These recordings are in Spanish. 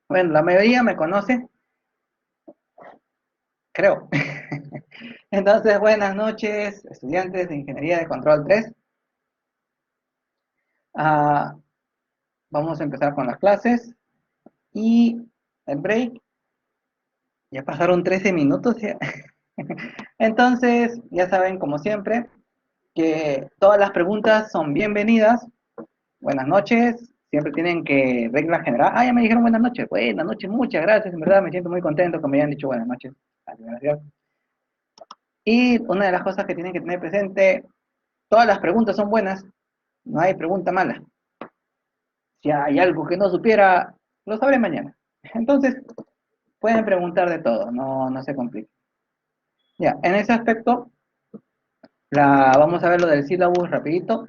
Bueno, la mayoría me conoce, creo. Entonces, buenas noches, estudiantes de Ingeniería de Control 3. Ah, vamos a empezar con las clases y el break. Ya pasaron 13 minutos ya. Entonces, ya saben, como siempre, que todas las preguntas son bienvenidas. Buenas noches. Siempre tienen que regla general. Ah, ya me dijeron buenas noches. Buenas noches, muchas gracias. En verdad me siento muy contento que me hayan dicho buenas noches. Gracias. Y una de las cosas que tienen que tener presente, todas las preguntas son buenas, no hay pregunta mala. Si hay algo que no supiera, lo sabré mañana. Entonces, pueden preguntar de todo, no se complique. Ya, en ese aspecto, vamos a ver lo del sílabus rapidito.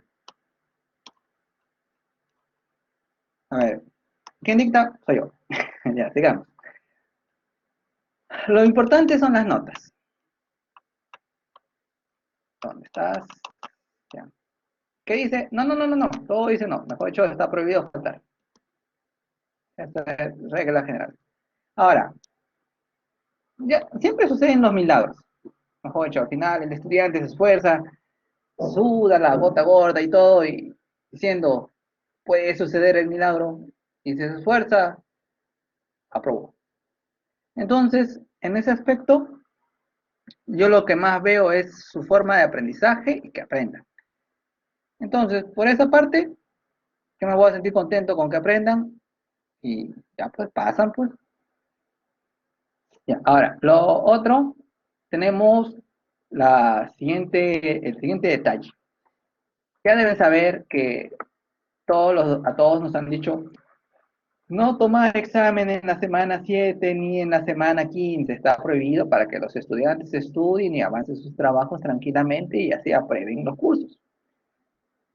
A ver, ¿quién dicta? Soy yo. Ya, sigamos. Lo importante son las notas. ¿Dónde estás? Ya. ¿Qué dice? No. Todo dice no. Mejor dicho, está prohibido faltar. Esta es regla general. Ahora, ya, siempre suceden los milagros. Mejor dicho, al final el estudiante se esfuerza, suda la gota gorda y todo, y diciendo, puede suceder el milagro, y si se esfuerza, aprobó. Entonces, en ese aspecto, yo lo que más veo es su forma de aprendizaje y que aprendan. Entonces, por esa parte, yo me voy a sentir contento con que aprendan y ya pues pasan, pues. Ya, ahora, lo otro, tenemos el siguiente detalle. Ya deben saber que a todos nos han dicho no tomar examen en la semana 7 ni en la semana 15 está prohibido para que los estudiantes estudien y avancen sus trabajos tranquilamente y así aprueben los cursos.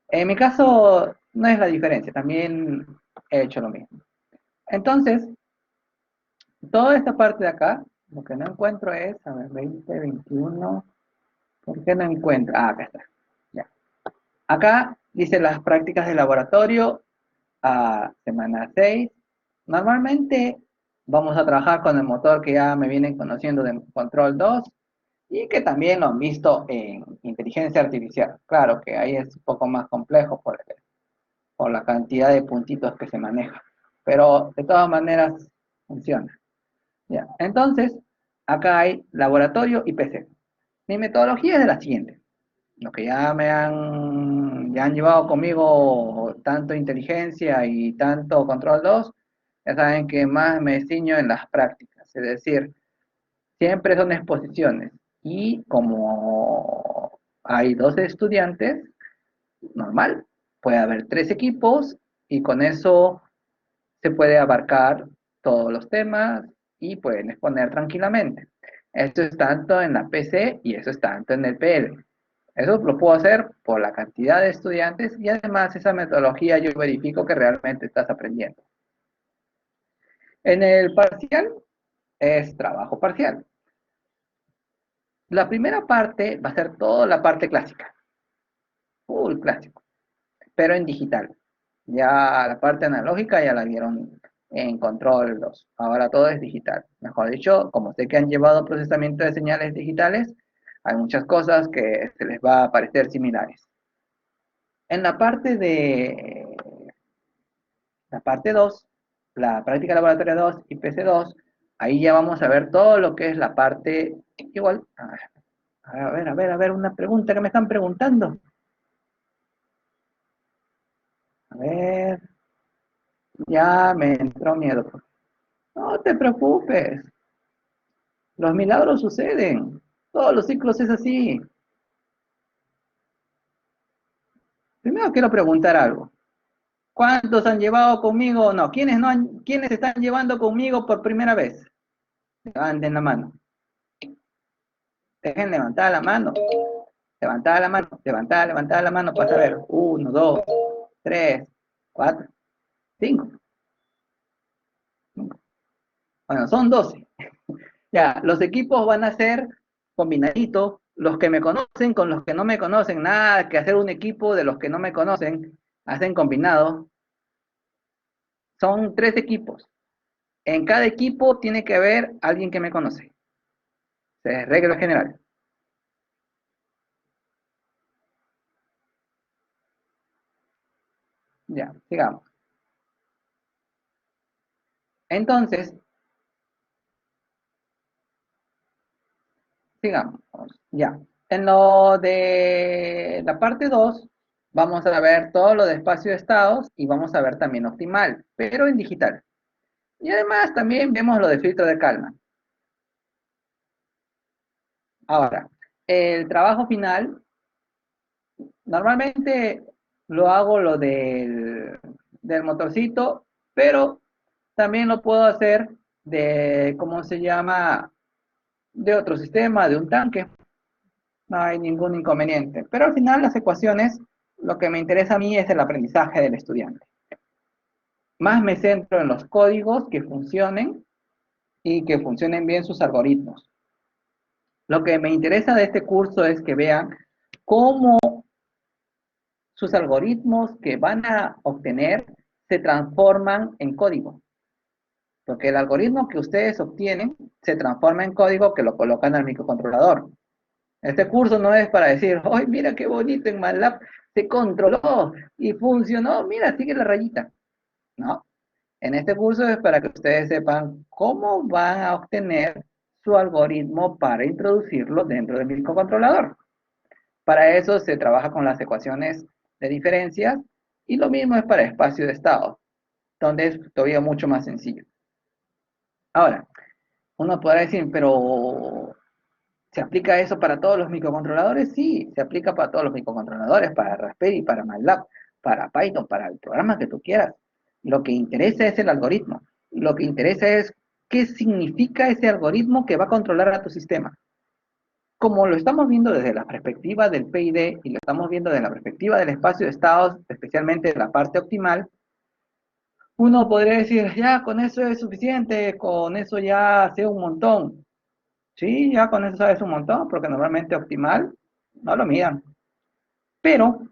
En mi caso, no es la diferencia, también he hecho lo mismo. Entonces, toda esta parte de acá, lo que no encuentro es, a ver, 20, 21, ¿por qué no encuentro? Ah, acá está. Ya. Acá dice las prácticas de laboratorio a semana 6. Normalmente vamos a trabajar con el motor que ya me vienen conociendo de Control 2 y que también lo han visto en inteligencia artificial. Claro que ahí es un poco más complejo por la cantidad de puntitos que se maneja, pero de todas maneras funciona. Ya. Entonces, acá hay laboratorio y PC. Mi metodología es de la siguiente. Los que ya han llevado conmigo tanto inteligencia y tanto control 2 ya saben que más me ciño en las prácticas, es decir, siempre son exposiciones. Y como hay 12 estudiantes, normal, puede haber 3 equipos y con eso se puede abarcar todos los temas y pueden exponer tranquilamente. Esto es tanto en la PC y eso es tanto en el PL. Eso lo puedo hacer por la cantidad de estudiantes y además esa metodología yo verifico que realmente estás aprendiendo. En el parcial es trabajo parcial. La primera parte va a ser toda la parte clásica, full clásico, pero en digital. Ya la parte analógica ya la vieron en Control 2. Ahora todo es digital. Mejor dicho, como sé que han llevado procesamiento de señales digitales, hay muchas cosas que se les va a parecer similares. En la parte 2, la práctica laboratoria 2 y PC2, ahí ya vamos a ver todo lo que es la parte igual. A ver, una pregunta que me están preguntando. A ver, ya me entró miedo. No te preocupes, los milagros suceden. Todos los ciclos es así. Primero quiero preguntar algo. ¿Cuántos han llevado conmigo? No, ¿quiénes no han, quiénes están llevando conmigo por primera vez? Levanten la mano. Dejen levantar la mano. Levantar la mano para saber. Uno, dos, tres, cuatro, cinco. Bueno, son 12. Ya, los equipos van a ser combinaditos. Los que me conocen con los que no me conocen. Nada que hacer un equipo de los que no me conocen. Hacen combinado. Son 3 equipos. En cada equipo tiene que haber alguien que me conoce. Es regla general. Ya, sigamos. Entonces, sigamos. Ya. En lo de la parte 2 vamos a ver todo lo de espacio de estados y vamos a ver también optimal, pero en digital. Y además también vemos lo de filtro de calma. Ahora, el trabajo final, normalmente lo hago lo del motorcito, pero también lo puedo hacer de, ¿cómo se llama? De otro sistema, de un tanque. No hay ningún inconveniente. Pero al final las ecuaciones, lo que me interesa a mí es el aprendizaje del estudiante. Más me centro en los códigos que funcionen y que funcionen bien sus algoritmos. Lo que me interesa de este curso es que vean cómo sus algoritmos que van a obtener se transforman en código. Porque el algoritmo que ustedes obtienen se transforma en código que lo colocan al microcontrolador. Este curso no es para decir, ¡ay, mira qué bonito en MATLAB se controló y funcionó! Mira, sigue la rayita. No, en este curso es para que ustedes sepan cómo van a obtener su algoritmo para introducirlo dentro del microcontrolador. Para eso se trabaja con las ecuaciones de diferencias y lo mismo es para espacio de estado, donde es todavía mucho más sencillo. Ahora, uno podrá decir, pero ¿se aplica eso para todos los microcontroladores? Sí, se aplica para todos los microcontroladores, para Raspberry, para MATLAB, para Python, para el programa que tú quieras. Lo que interesa es el algoritmo. Lo que interesa es qué significa ese algoritmo que va a controlar a tu sistema. Como lo estamos viendo desde la perspectiva del PID y lo estamos viendo desde la perspectiva del espacio de estados, especialmente de la parte optimal, uno podría decir, ya, con eso es suficiente, con eso ya sé un montón. Sí, ya con eso sabes un montón, porque normalmente optimal no lo midan. Pero,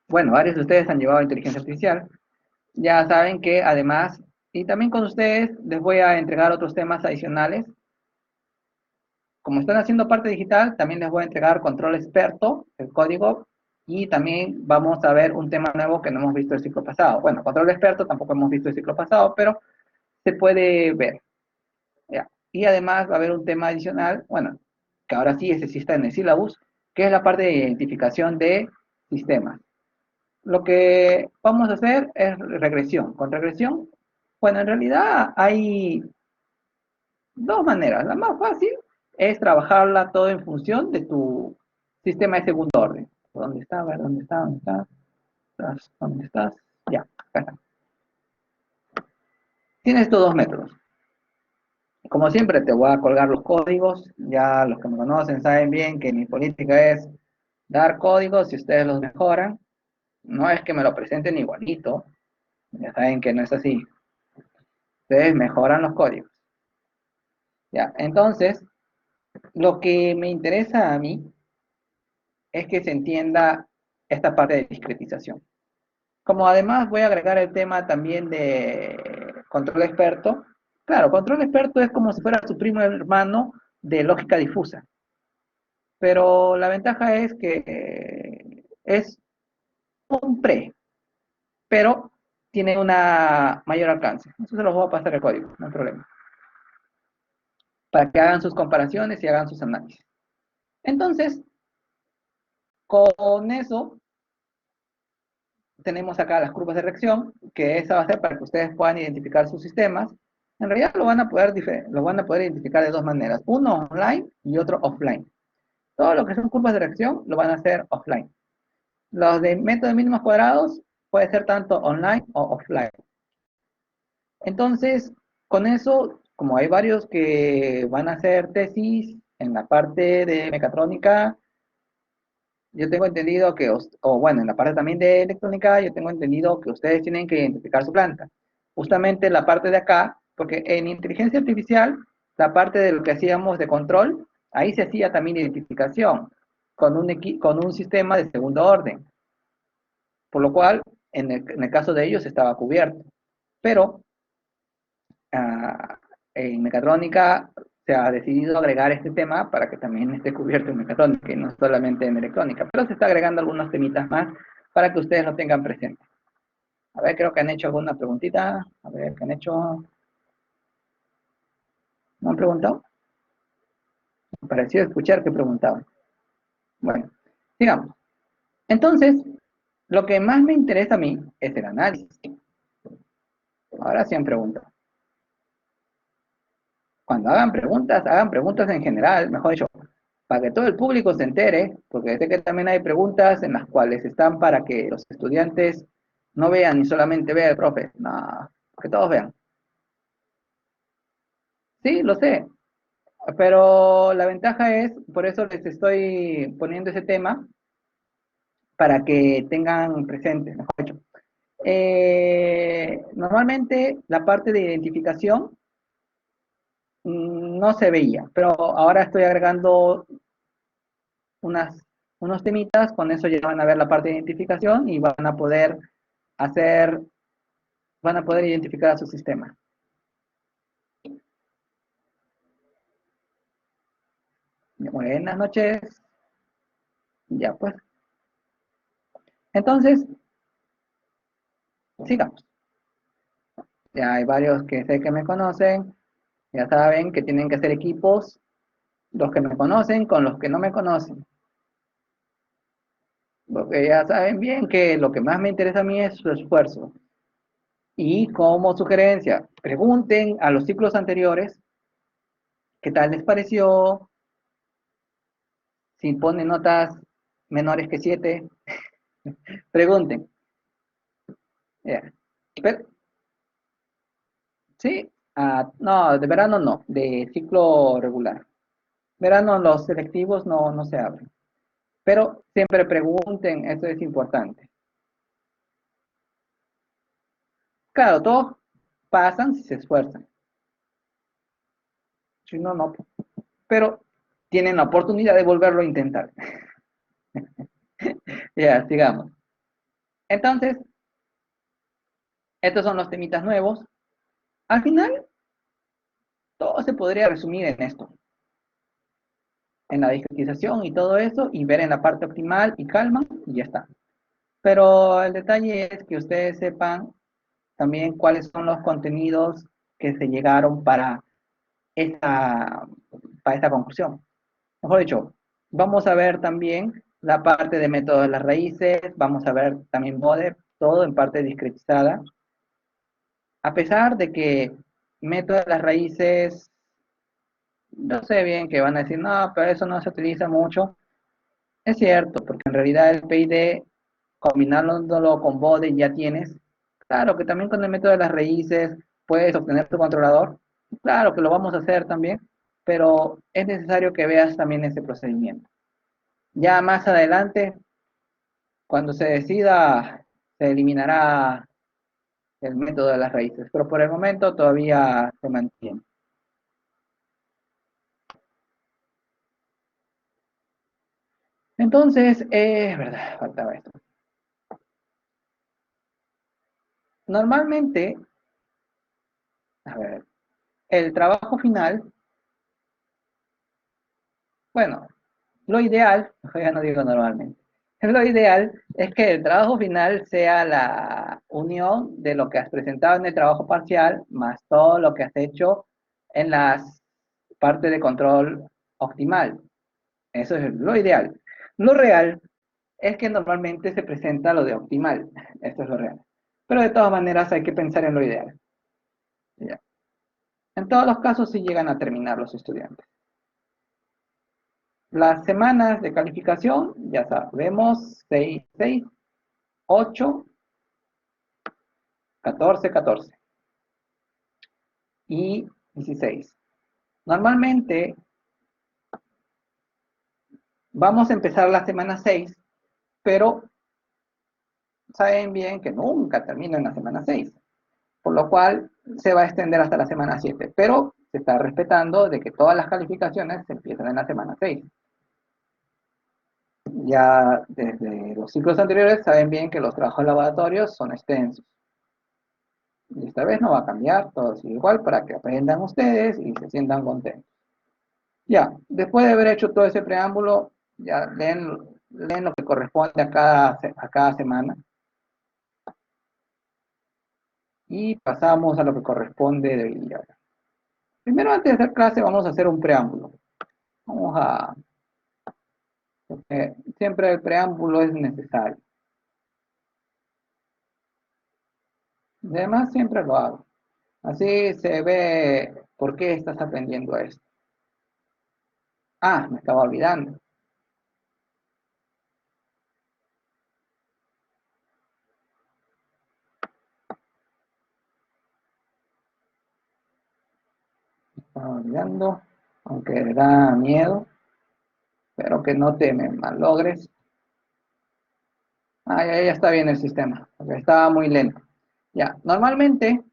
bueno, varios de ustedes han llevado inteligencia artificial. Ya saben que además, y también con ustedes, les voy a entregar otros temas adicionales. Como están haciendo parte digital, también les voy a entregar control experto, el código, y también vamos a ver un tema nuevo que no hemos visto el ciclo pasado. Bueno, control experto tampoco hemos visto el ciclo pasado, pero se puede ver. ¿Ya? Y además va a haber un tema adicional, bueno, que ahora sí, ese sí está en el syllabus, que es la parte de identificación de sistemas. Lo que vamos a hacer es regresión. Con regresión, bueno, en realidad hay dos maneras. La más fácil es trabajarla todo en función de tu sistema de segundo orden. ¿Dónde está? A ver, ¿dónde está? ¿Dónde está? ¿Dónde estás? Ya, acá está. Tienes estos dos métodos. Como siempre, te voy a colgar los códigos. Ya los que me conocen saben bien que mi política es dar códigos si ustedes los mejoran. No es que me lo presenten igualito. Ya saben que no es así. Ustedes mejoran los códigos. Ya, entonces, lo que me interesa a mí es que se entienda esta parte de discretización. Como además voy a agregar el tema también de control experto. Claro, control experto es como si fuera su primo hermano de lógica difusa. Pero la ventaja es que es un pre, pero tiene una mayor alcance. Eso se los voy a pasar el código, no hay problema. Para que hagan sus comparaciones y hagan sus análisis. Entonces, con eso, tenemos acá las curvas de reacción, que esa va a ser para que ustedes puedan identificar sus sistemas. En realidad lo van a poder identificar de dos maneras, uno online y otro offline. Todo lo que son curvas de reacción lo van a hacer offline. Los de método de mínimos cuadrados puede ser tanto online o offline. Entonces, con eso, como hay varios que van a hacer tesis en la parte de mecatrónica, yo tengo entendido que, o bueno, en la parte también de electrónica, yo tengo entendido que ustedes tienen que identificar su planta. Justamente la parte de acá, porque en inteligencia artificial, la parte de lo que hacíamos de control, ahí se hacía también identificación con un sistema de segundo orden, por lo cual, en el caso de ellos estaba cubierto. Pero ah, en mecatrónica se ha decidido agregar este tema para que también esté cubierto en mecatrónica y no solamente en electrónica, pero se está agregando algunos temitas más para que ustedes lo tengan presente. A ver, creo que han hecho alguna preguntita. A ver, ¿qué han hecho? ¿No han preguntado? Me pareció escuchar que preguntaban. Bueno, sigamos. Entonces, lo que más me interesa a mí es el análisis. Ahora sí han preguntado. Cuando hagan preguntas en general, mejor dicho, para que todo el público se entere, porque sé que también hay preguntas en las cuales están para que los estudiantes no vean y solamente vea el profe. No, que todos vean. Sí, lo sé, pero la ventaja es, por eso les estoy poniendo ese tema, para que tengan presente, mejor dicho. Normalmente la parte de identificación no se veía, pero ahora estoy agregando unas, unos temitas, con eso ya van a ver la parte de identificación y hacer, van a poder identificar a su sistema. Buenas noches. Ya pues. Entonces, sigamos. Ya hay varios que sé que me conocen, ya saben que tienen que hacer equipos, los que me conocen con los que no me conocen. Porque ya saben bien que lo que más me interesa a mí es su esfuerzo. Y como sugerencia, pregunten a los ciclos anteriores qué tal les pareció, si ponen notas menores que 7, pregunten. Ya. Pero, sí, no, de verano no, de ciclo regular. Verano los selectivos no se abren. Pero siempre pregunten, eso es importante. Claro, todos pasan si se esfuerzan. Si no, no. Pero tienen la oportunidad de volverlo a intentar. Ya, sigamos. Entonces, estos son los temitas nuevos. Al final, todo se podría resumir en esto, en la discretización y todo eso, y ver en la parte optimal y calma, y ya está. Pero el detalle es que ustedes sepan también cuáles son los contenidos que se llegaron esta, para esta conclusión. Mejor dicho, vamos a ver también la parte de métodos de las raíces, vamos a ver también BODE, todo en parte discretizada. A pesar de que método de las raíces, no sé bien que van a decir, no, pero eso no se utiliza mucho. Es cierto, porque en realidad el PID, combinándolo con BODE ya tienes. Claro que también con el método de las raíces puedes obtener tu controlador. Claro que lo vamos a hacer también, pero es necesario que veas también ese procedimiento. Ya más adelante, cuando se decida, se eliminará el método de las raíces, pero por el momento todavía se mantiene. Entonces, es verdad, faltaba esto. Normalmente, a ver, el trabajo final, bueno, lo ideal, ya no digo normalmente, lo ideal es que el trabajo final sea la unión de lo que has presentado en el trabajo parcial más todo lo que has hecho en las partes de control optimal. Eso es lo ideal. Lo real es que normalmente se presenta lo de optimal. Esto es lo real. Pero de todas maneras hay que pensar en lo ideal. ¿Ya? En todos los casos sí llegan a terminar los estudiantes. Las semanas de calificación, ya sabemos, 6, 6, 8, 14, 14 y 16. Normalmente vamos a empezar la semana 6, pero saben bien que nunca termina en la semana 6, por lo cual se va a extender hasta la semana 7, pero se está respetando de que todas las calificaciones se empiezan en la semana 6. Ya desde los ciclos anteriores saben bien que los trabajos laboratorios son extensos. Y esta vez no va a cambiar, todo sigue igual para que aprendan ustedes y se sientan contentos. Ya, después de haber hecho todo ese preámbulo, ya leen lo que corresponde a cada semana. Y pasamos a lo que corresponde de hoy día. Primero, antes de hacer clase, vamos a hacer un preámbulo. Vamos a... siempre el preámbulo es necesario. Además, siempre lo hago. Así se ve por qué estás aprendiendo esto. Ah, me estaba olvidando. Me estaba olvidando, aunque da miedo. Pero que no te me malogres. Ah, ya está bien el sistema, porque estaba muy lento. Ya, normalmente,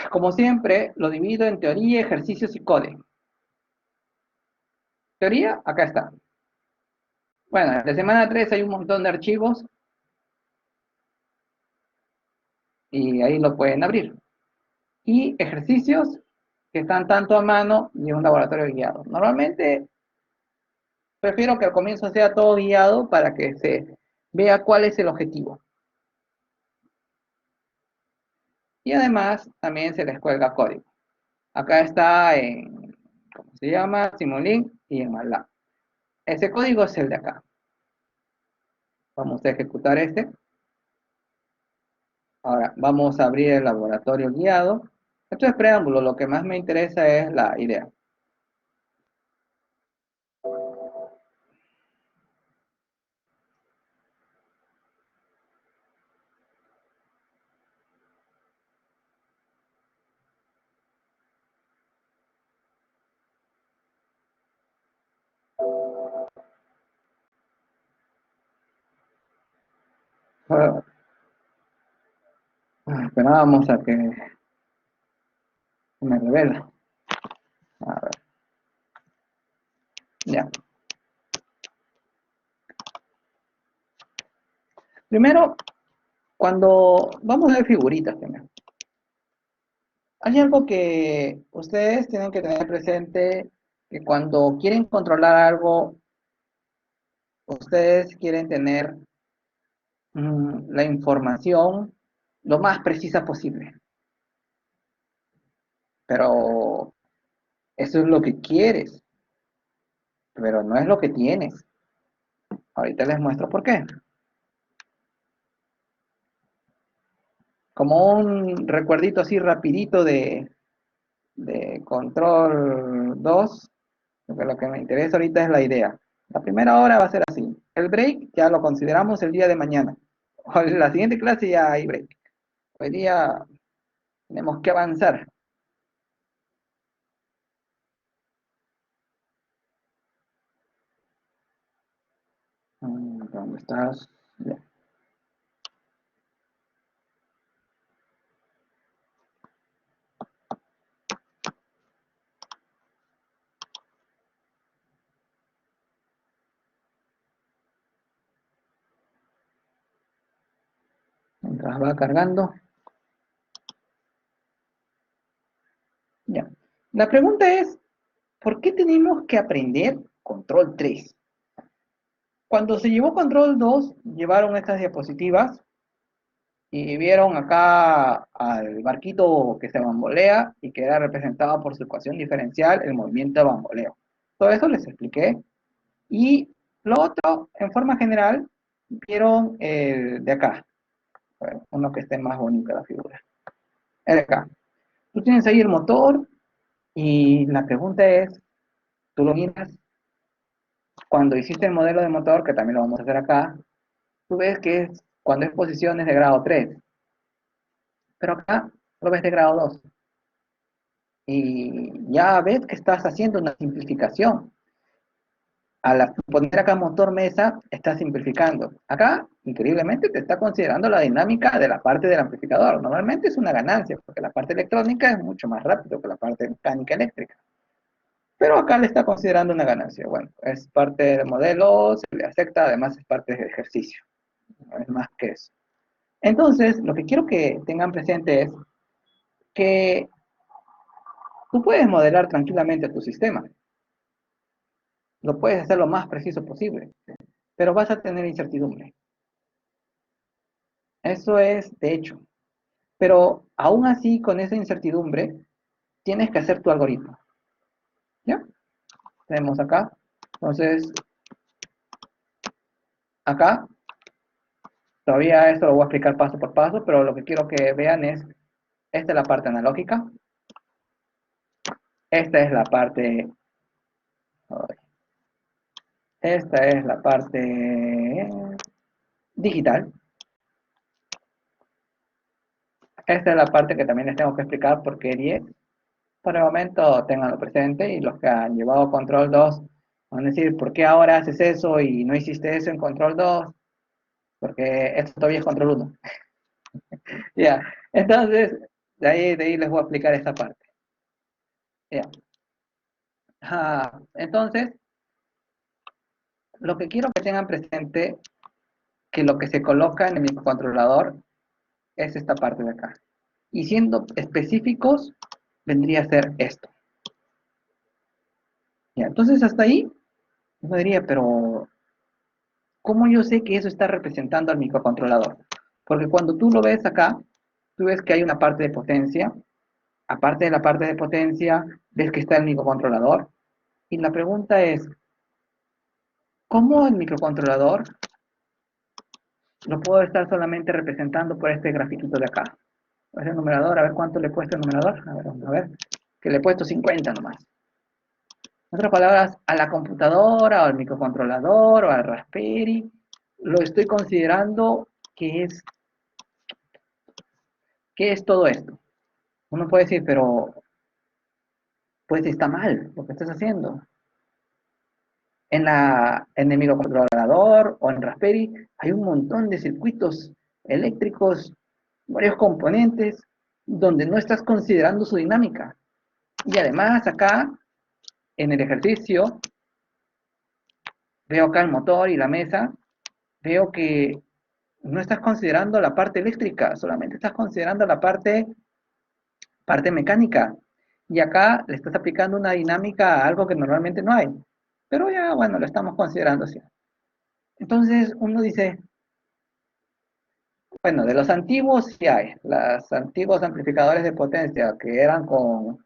como siempre, lo divido en teoría, ejercicios y código. Teoría, acá está. Bueno, en la semana 3 hay un montón de archivos y ahí lo pueden abrir. Y ejercicios que están tanto a mano y en un laboratorio guiado. Normalmente prefiero que al comienzo sea todo guiado para que se vea cuál es el objetivo. Y además también se les cuelga código. Acá está en, ¿cómo se llama? Simulink y en MATLAB. Ese código es el de acá. Vamos a ejecutar este. Ahora vamos a abrir el laboratorio guiado. Esto es preámbulo, lo que más me interesa es la idea. Ah, esperábamos a que me revela. A ver. Ya. Primero, cuando vamos a ver figuritas primero. Hay algo que ustedes tienen que tener presente, que cuando quieren controlar algo, ustedes quieren tener la información lo más precisa posible. Pero eso es lo que quieres, pero no es lo que tienes. Ahorita les muestro por qué. Como un recuerdito así rapidito de control 2, porque lo que me interesa ahorita es la idea. La primera hora va a ser así. El break ya lo consideramos el día de mañana. O en la siguiente clase ya hay break. Hoy día tenemos que avanzar. ¿Dónde estás? Ya. Mientras va cargando. Ya. La pregunta es, ¿por qué tenemos que aprender control 3? Cuando se llevó control 2, llevaron estas diapositivas y vieron acá al barquito que se bambolea y que era representado por su ecuación diferencial, el movimiento de bamboleo. Todo eso les expliqué. Y lo otro, en forma general, vieron el de acá. Bueno, uno que esté más bonita la figura. El de acá. Tú tienes ahí el motor y la pregunta es, tú lo miras, cuando hiciste el modelo de motor, que también lo vamos a hacer acá, tú ves que es cuando es posiciones de grado 3, pero acá lo ves de grado 2. Y ya ves que estás haciendo una simplificación. Al poner acá motor mesa, estás simplificando. Acá, increíblemente, te está considerando la dinámica de la parte del amplificador. Normalmente es una ganancia, porque la parte electrónica es mucho más rápido que la parte mecánica eléctrica. Pero acá le está considerando una ganancia. Bueno, es parte del modelo, se le acepta, además es parte del ejercicio. No es más que eso. Entonces, lo que quiero que tengan presente es que tú puedes modelar tranquilamente tu sistema. Lo puedes hacer lo más preciso posible, pero vas a tener incertidumbre. Eso es de hecho. Pero aún así, con esa incertidumbre, tienes que hacer tu algoritmo. ¿Ya? Tenemos acá. Entonces, acá, todavía esto lo voy a explicar paso por paso, pero lo que quiero que vean es, esta es la parte analógica, esta es la parte, esta es la parte digital, esta es la parte que también les tengo que explicar por qué 10. Por el momento tenganlo presente y los que han llevado control 2 van a decir, ¿por qué ahora haces eso y no hiciste eso en control 2? Porque esto todavía es control 1. Ya, entonces, de ahí les voy a explicar esta parte. Ya. Entonces, lo que quiero que tengan presente, que lo que se coloca en el microcontrolador es esta parte de acá. Y siendo específicos, vendría a ser esto. Ya, entonces, hasta ahí, uno diría, pero ¿cómo yo sé que eso está representando al microcontrolador? Porque cuando tú lo ves acá, tú ves que hay una parte de potencia. Aparte de la parte de potencia, ves que está el microcontrolador. Y la pregunta es, ¿cómo el microcontrolador lo puedo estar solamente representando por este grafiquito de acá? Es el numerador, a ver cuánto le he puesto el numerador. A ver, que le he puesto 50 nomás. En otras palabras, a la computadora, o al microcontrolador, o al Raspberry, lo estoy considerando que es todo esto. Uno puede decir, pero pues está mal lo que estás haciendo. En el microcontrolador o en Raspberry hay un montón de circuitos eléctricos, varios componentes, donde no estás considerando su dinámica. Y además acá, en el ejercicio, veo acá el motor y la mesa, veo que no estás considerando la parte eléctrica, solamente estás considerando la parte mecánica. Y acá le estás aplicando una dinámica a algo que normalmente no hay. Pero ya, bueno, lo estamos considerando así. Entonces uno dice, bueno, de los antiguos sí hay. Los antiguos amplificadores de potencia que eran con,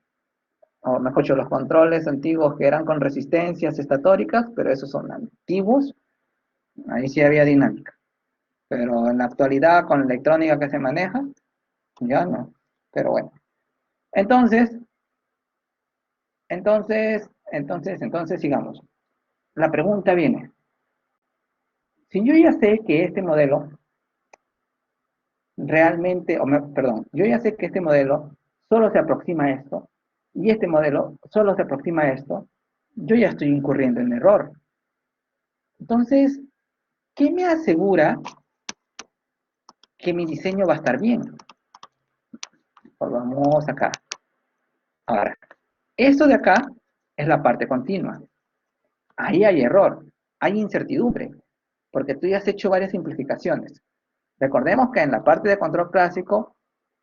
o mejor dicho, los controles antiguos que eran con resistencias estatóricas, pero esos son antiguos. Ahí sí había dinámica. Pero en la actualidad, con la electrónica que se maneja, ya no. Pero bueno. Entonces, sigamos. La pregunta viene. Si yo ya sé que este modelo realmente, perdón, yo ya sé que este modelo solo se aproxima a esto, y este modelo solo se aproxima a esto, yo ya estoy incurriendo en error. Entonces, ¿qué me asegura que mi diseño va a estar bien? Pues vamos acá. Ahora, esto de acá es la parte continua. Ahí hay error, hay incertidumbre, porque tú ya has hecho varias simplificaciones. Recordemos que en la parte de control clásico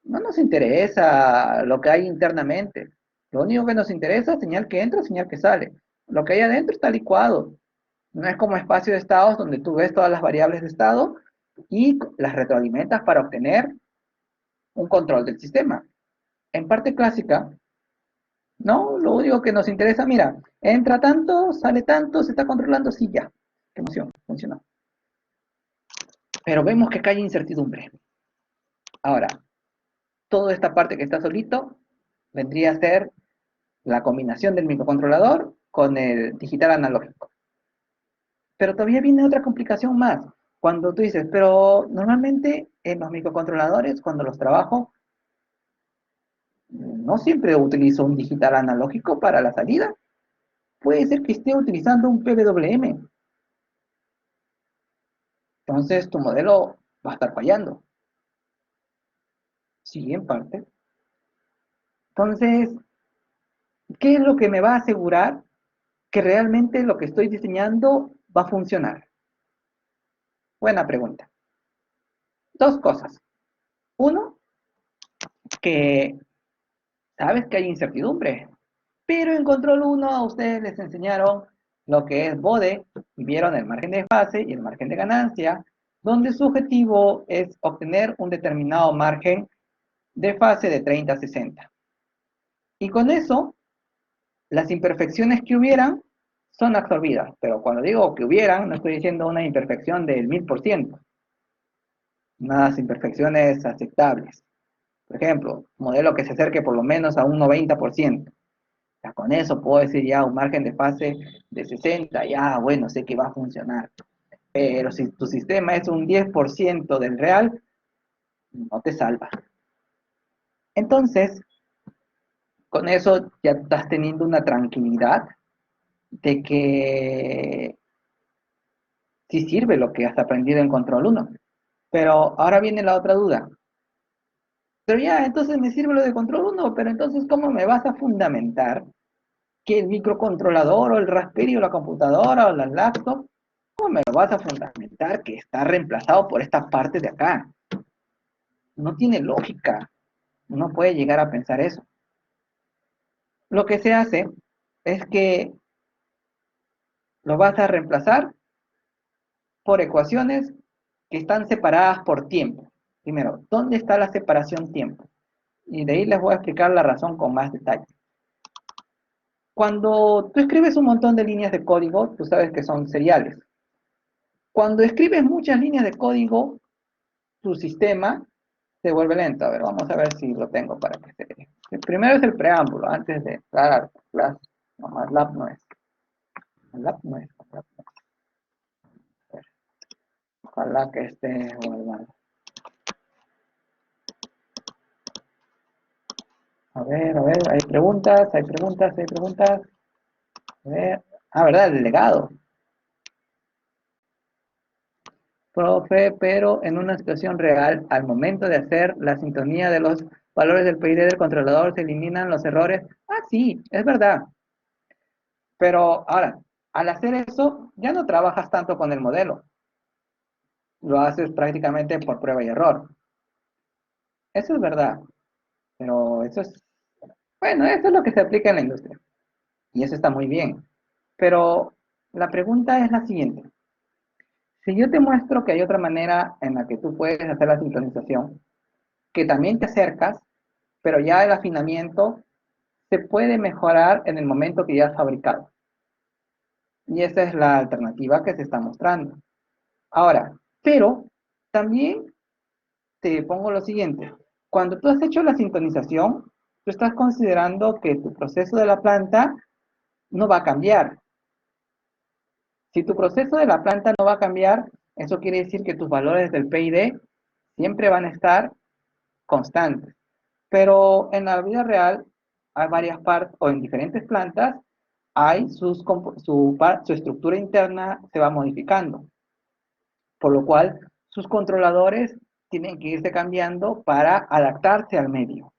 no nos interesa lo que hay internamente. Lo único que nos interesa es señal que entra, señal que sale. Lo que hay adentro está licuado. No es como espacio de estados donde tú ves todas las variables de estado y las retroalimentas para obtener un control del sistema. En parte clásica, no, lo único que nos interesa, mira, entra tanto, sale tanto, se está controlando, sí, ya. Qué emoción, funcionó. Pero vemos que acá hay incertidumbre. Ahora, toda esta parte que está solito vendría a ser la combinación del microcontrolador con el digital analógico. Pero todavía viene otra complicación más. Cuando tú dices, pero normalmente en los microcontroladores, cuando los trabajo, no siempre utilizo un digital analógico para la salida. Puede ser que esté utilizando un PWM. Entonces tu modelo va a estar fallando. Sí, en parte. Entonces, ¿qué es lo que me va a asegurar que realmente lo que estoy diseñando va a funcionar? Buena pregunta. Dos cosas. Uno, que sabes que hay incertidumbre, pero en control uno a ustedes les enseñaron lo que es BODE, y vieron el margen de fase y el margen de ganancia, donde su objetivo es obtener un determinado margen de fase de 30 a 60. Y con eso, las imperfecciones que hubieran son absorbidas. Pero cuando digo que hubieran, no estoy diciendo una imperfección del 1000%, unas imperfecciones aceptables. Por ejemplo, un modelo que se acerque por lo menos a un 90%. Ya con eso puedo decir ya un margen de fase de 60, ya bueno, sé que va a funcionar. Pero si tu sistema es un 10% del real, no te salva. Entonces, con eso ya estás teniendo una tranquilidad de que sí sirve lo que has aprendido en Control uno. Pero ahora viene la otra duda. Pero ya, entonces me sirve lo de Control uno, pero entonces ¿cómo me vas a fundamentar que el microcontrolador o el Raspberry o la computadora o la laptop, ¿cómo me lo vas a fundamentar que está reemplazado por esta parte de acá? No tiene lógica. Uno puede llegar a pensar eso. Lo que se hace es que lo vas a reemplazar por ecuaciones que están separadas por tiempo. Primero, ¿dónde está la separación tiempo? Y de ahí les voy a explicar la razón con más detalle. Cuando tú escribes un montón de líneas de código, tú sabes que son seriales. Cuando escribes muchas líneas de código, tu sistema se vuelve lento. A ver, vamos a ver si lo tengo para que se vea. El primero es el preámbulo, antes de entrar a clase. No, MATLAB no es. MATLAB no es. MATLAB no es. Ojalá que esté guardado. A ver, hay preguntas, hay preguntas, hay preguntas. A ver. Ah, ¿verdad? El legado. Profe, pero en una situación real, al momento de hacer la sintonía de los valores del PID del controlador, se eliminan los errores. Ah, sí, es verdad. Pero ahora, al hacer eso, ya no trabajas tanto con el modelo. Lo haces prácticamente por prueba y error. Eso es verdad. Pero eso es, bueno, eso es lo que se aplica en la industria. Y eso está muy bien. Pero la pregunta es la siguiente. Si yo te muestro que hay otra manera en la que tú puedes hacer la sincronización, que también te acercas, pero ya el afinamiento se puede mejorar en el momento que ya has fabricado. Y esa es la alternativa que se está mostrando. Ahora, pero también te pongo lo siguiente. Cuando tú has hecho la sintonización, tú estás considerando que tu proceso de la planta no va a cambiar. Si tu proceso de la planta no va a cambiar, eso quiere decir que tus valores del PID siempre van a estar constantes. Pero en la vida real hay varias partes, o en diferentes plantas, hay su estructura interna se va modificando, por lo cual sus controladores tienen que irse cambiando para adaptarse al medio.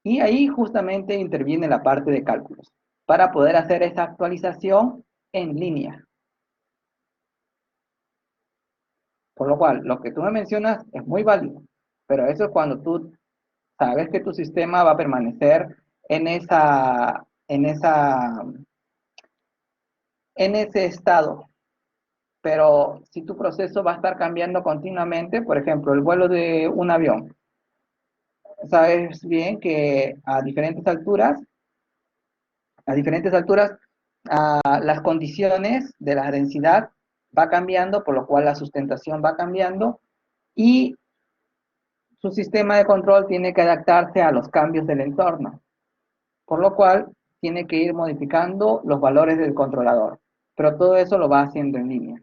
Y ahí justamente interviene la parte de cálculos, para poder hacer esa actualización en línea. Por lo cual, lo que tú me mencionas es muy válido, pero eso es cuando tú sabes que tu sistema va a permanecer en ese estado. Pero si tu proceso va a estar cambiando continuamente, por ejemplo, el vuelo de un avión, sabes bien que a diferentes alturas, las condiciones de la densidad va cambiando, por lo cual la sustentación va cambiando y su sistema de control tiene que adaptarse a los cambios del entorno, por lo cual tiene que ir modificando los valores del controlador, pero todo eso lo va haciendo en línea.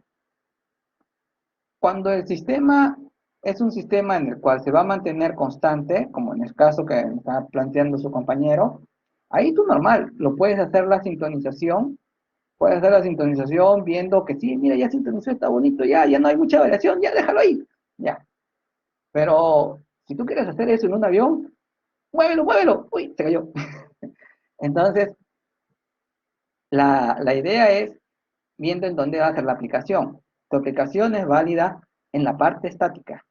Cuando el sistema es un sistema en el cual se va a mantener constante, como en el caso que está planteando su compañero, ahí tú normal, lo puedes hacer la sintonización viendo que sí, mira, ya sintonizó, está bonito, ya no hay mucha variación, ya déjalo ahí, ya. Pero si tú quieres hacer eso en un avión, muévelo, muévelo, uy, se cayó. Entonces, la idea es viendo en dónde va a ser la aplicación. Tu aplicación es válida en la parte estática.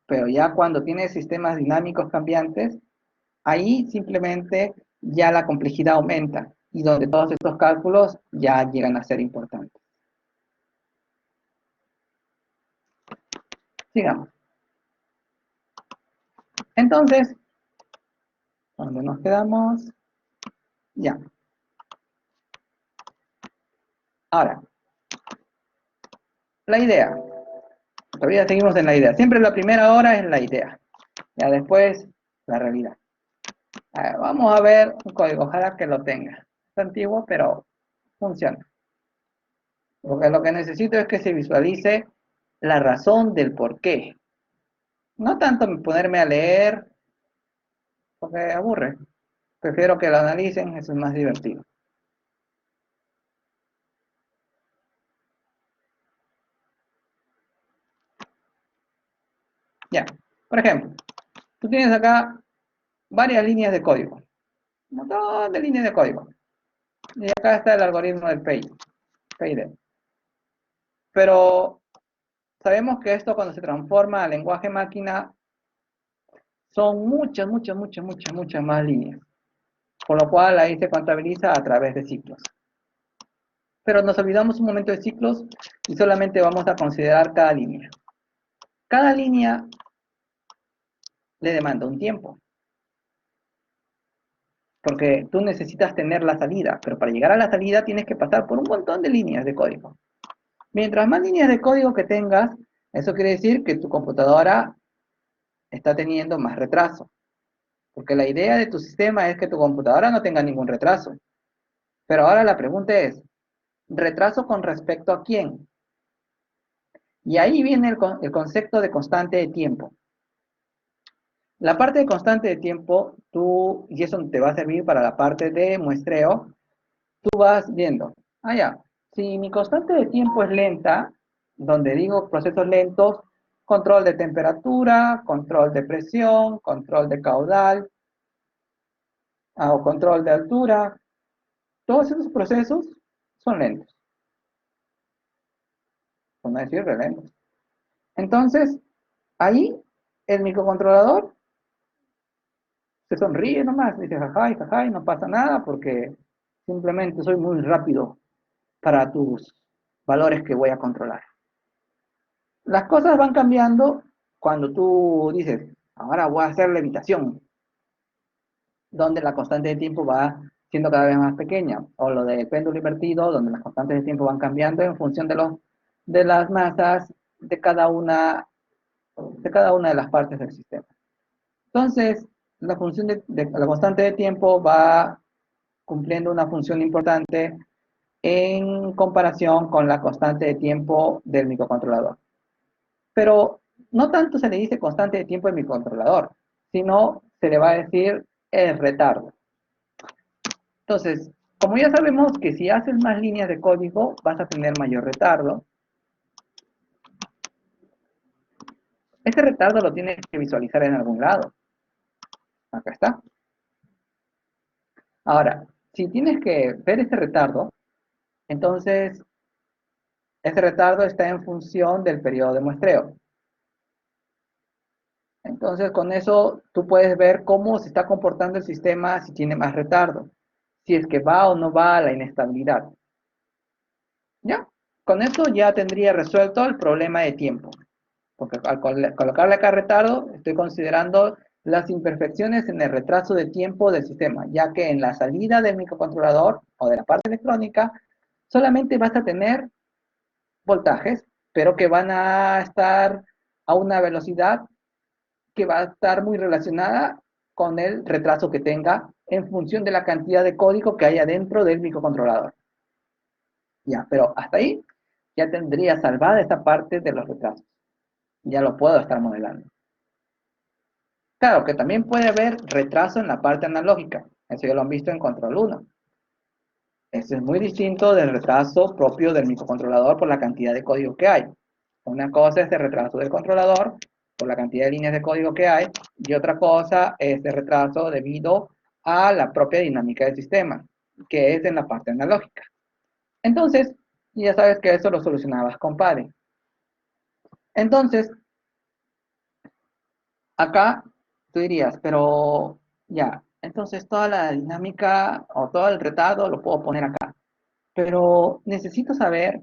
Pero ya cuando tienes sistemas dinámicos cambiantes, ahí simplemente ya la complejidad aumenta y donde todos estos cálculos ya llegan a ser importantes. Sigamos. Entonces, ¿dónde nos quedamos? Ya. Ahora, la idea. Todavía seguimos en la idea. Siempre la primera hora es la idea. Ya después, la realidad. Vamos a ver un código. Ojalá que lo tenga. Es antiguo, pero funciona. Porque lo que necesito es que se visualice la razón del por qué. No tanto ponerme a leer, porque aburre. Prefiero que lo analicen, eso es más divertido. Ya, por ejemplo, tú tienes acá varias líneas de código. Un montón de líneas de código. Y acá está el algoritmo del PID. Pero sabemos que esto cuando se transforma a lenguaje máquina son muchas más líneas. Por lo cual ahí se contabiliza a través de ciclos. Pero nos olvidamos un momento de ciclos y solamente vamos a considerar cada línea. Cada línea le demanda un tiempo. Porque tú necesitas tener la salida, pero para llegar a la salida tienes que pasar por un montón de líneas de código. Mientras más líneas de código que tengas, eso quiere decir que tu computadora está teniendo más retraso. Porque la idea de tu sistema es que tu computadora no tenga ningún retraso. Pero ahora la pregunta es, ¿retraso con respecto a quién? Y ahí viene el concepto de constante de tiempo. La parte de constante de tiempo, y eso te va a servir para la parte de muestreo, tú vas viendo, ya, si mi constante de tiempo es lenta, donde digo procesos lentos, control de temperatura, control de presión, control de caudal, o control de altura, todos esos procesos son lentos, por no decir re lentos. Entonces, ahí el microcontrolador se sonríe nomás, dice jajay, jajay, no pasa nada porque simplemente soy muy rápido para tus valores que voy a controlar. Las cosas van cambiando cuando tú dices, ahora voy a hacer levitación, donde la constante de tiempo va siendo cada vez más pequeña, o lo del péndulo invertido, donde las constantes de tiempo van cambiando en función de las masas de cada una de las partes del sistema. Entonces, la función la constante de tiempo va cumpliendo una función importante en comparación con la constante de tiempo del microcontrolador. Pero no tanto se le dice constante de tiempo al microcontrolador, sino se le va a decir el retardo. Entonces, como ya sabemos que si haces más líneas de código, vas a tener mayor retardo. Este retardo lo tienes que visualizar en algún lado. Acá está. Ahora, si tienes que ver este retardo, entonces ese retardo está en función del periodo de muestreo. Entonces, con eso tú puedes ver cómo se está comportando el sistema si tiene más retardo, si es que va o no va a la inestabilidad. ¿Ya? Con eso ya tendría resuelto el problema de tiempo. Porque al colocarle acá retardo, estoy considerando las imperfecciones en el retraso de tiempo del sistema, ya que en la salida del microcontrolador o de la parte electrónica, solamente vas a tener voltajes, pero que van a estar a una velocidad que va a estar muy relacionada con el retraso que tenga en función de la cantidad de código que haya dentro del microcontrolador. Ya, pero hasta ahí ya tendría salvada esta parte de los retrasos. Ya lo puedo estar modelando. Claro que también puede haber retraso en la parte analógica. Eso ya lo han visto en Control 1. Eso es muy distinto del retraso propio del microcontrolador por la cantidad de código que hay. Una cosa es el retraso del controlador por la cantidad de líneas de código que hay, y otra cosa es el retraso debido a la propia dinámica del sistema, que es en la parte analógica. Entonces, ya sabes que eso lo solucionabas con PADE. Entonces, acá tú dirías, pero ya, entonces toda la dinámica o todo el retado lo puedo poner acá. Pero necesito saber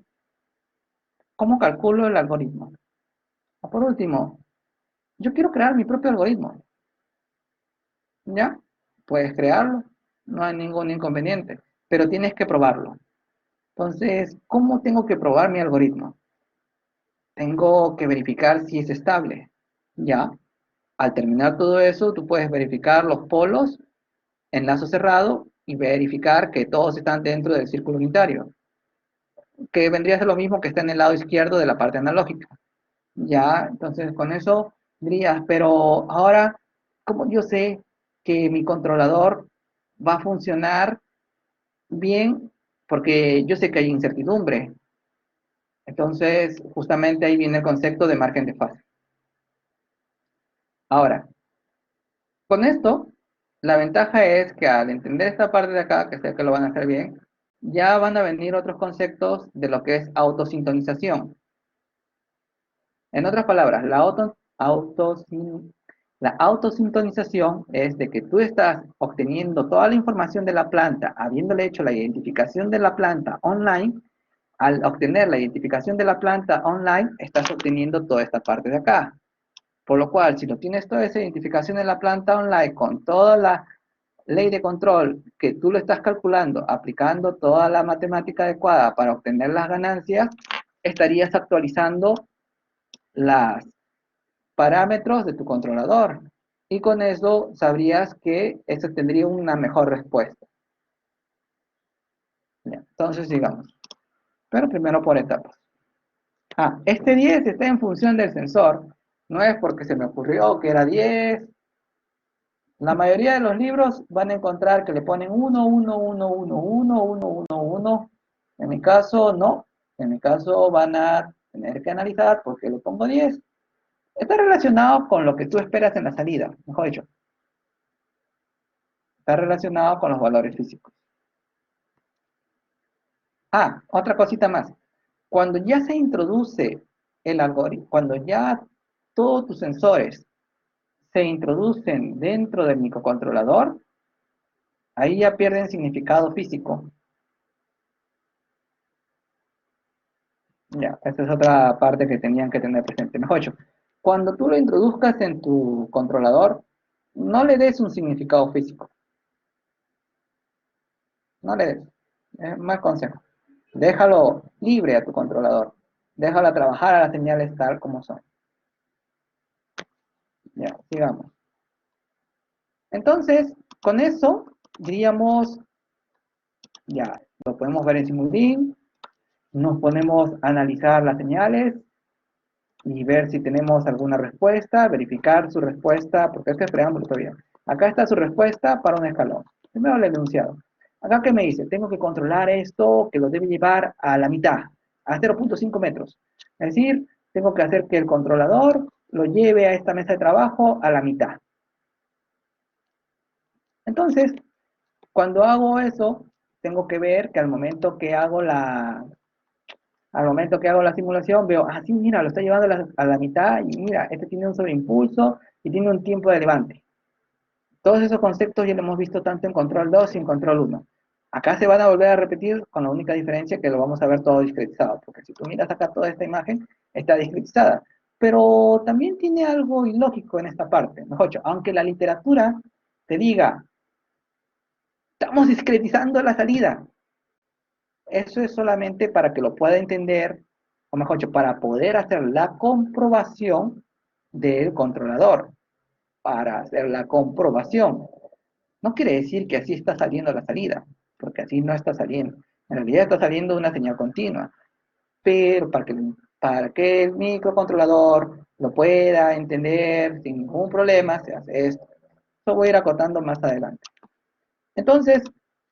cómo calculo el algoritmo. O por último, yo quiero crear mi propio algoritmo. ¿Ya? Puedes crearlo, no hay ningún inconveniente, pero tienes que probarlo. Entonces, ¿cómo tengo que probar mi algoritmo? Tengo que verificar si es estable. ¿Ya? Al terminar todo eso, tú puedes verificar los polos en lazo cerrado y verificar que todos están dentro del círculo unitario, que vendría a ser lo mismo que está en el lado izquierdo de la parte analógica. Ya, entonces con eso dirías, pero ahora, ¿cómo yo sé que mi controlador va a funcionar bien? Porque yo sé que hay incertidumbre. Entonces, justamente ahí viene el concepto de margen de fase. Ahora, con esto, la ventaja es que al entender esta parte de acá, que sé que lo van a hacer bien, ya van a venir otros conceptos de lo que es autosintonización. En otras palabras, la autosintonización es de que tú estás obteniendo toda la información de la planta, habiéndole hecho la identificación de la planta online. Al obtener la identificación de la planta online, estás obteniendo toda esta parte de acá. Por lo cual, si no tienes toda esa identificación de la planta online con toda la ley de control que tú lo estás calculando, aplicando toda la matemática adecuada para obtener las ganancias, estarías actualizando los parámetros de tu controlador. Y con eso sabrías que eso tendría una mejor respuesta. Bien, entonces sigamos. Pero primero por etapas. Este 10 está en función del sensor. No es porque se me ocurrió que era 10. La mayoría de los libros van a encontrar que le ponen 1, 1, 1, 1, 1, 1, 1, 1. En mi caso, no. En mi caso van a tener que analizar por qué le pongo 10. Está relacionado con lo que tú esperas en la salida, mejor dicho. Está relacionado con los valores físicos. Otra cosita más. Cuando ya se introduce el algoritmo, cuando ya todos tus sensores se introducen dentro del microcontrolador, ahí ya pierden significado físico. Ya, esta es otra parte que tenían que tener presente. Mejor dicho, cuando tú lo introduzcas en tu controlador, no le des un significado físico. No le des. Es más consejo. Déjalo libre a tu controlador. Déjala trabajar a las señales tal como son. Ya, sigamos. Entonces, con eso, diríamos, ya, lo podemos ver en Simulink, nos ponemos a analizar las señales y ver si tenemos alguna respuesta, verificar su respuesta, porque este es preámbulo todavía. Acá está su respuesta para un escalón. Primero el enunciado. Acá que me dice, tengo que controlar esto que lo debe llevar a la mitad, a 0.5 metros. Es decir, tengo que hacer que el controlador lo lleve a esta mesa de trabajo a la mitad. Entonces, cuando hago eso, tengo que ver que al momento que hago la simulación, veo, sí, mira, lo está llevando a la mitad y mira, este tiene un sobreimpulso y tiene un tiempo de levante. Todos esos conceptos ya lo hemos visto tanto en control 2 y en control 1. Acá se van a volver a repetir con la única diferencia que lo vamos a ver todo discretizado, porque si tú miras acá toda esta imagen, está discretizada. Pero también tiene algo ilógico en esta parte. Mejor dicho, aunque la literatura te diga, estamos discretizando la salida, eso es solamente para que lo pueda entender, o mejor dicho, para poder hacer la comprobación del controlador, para hacer la comprobación. No quiere decir que así está saliendo la salida, porque así no está saliendo. En realidad está saliendo una señal continua, pero para que el microcontrolador lo pueda entender sin ningún problema, se hace esto. Eso voy a ir acotando más adelante. Entonces,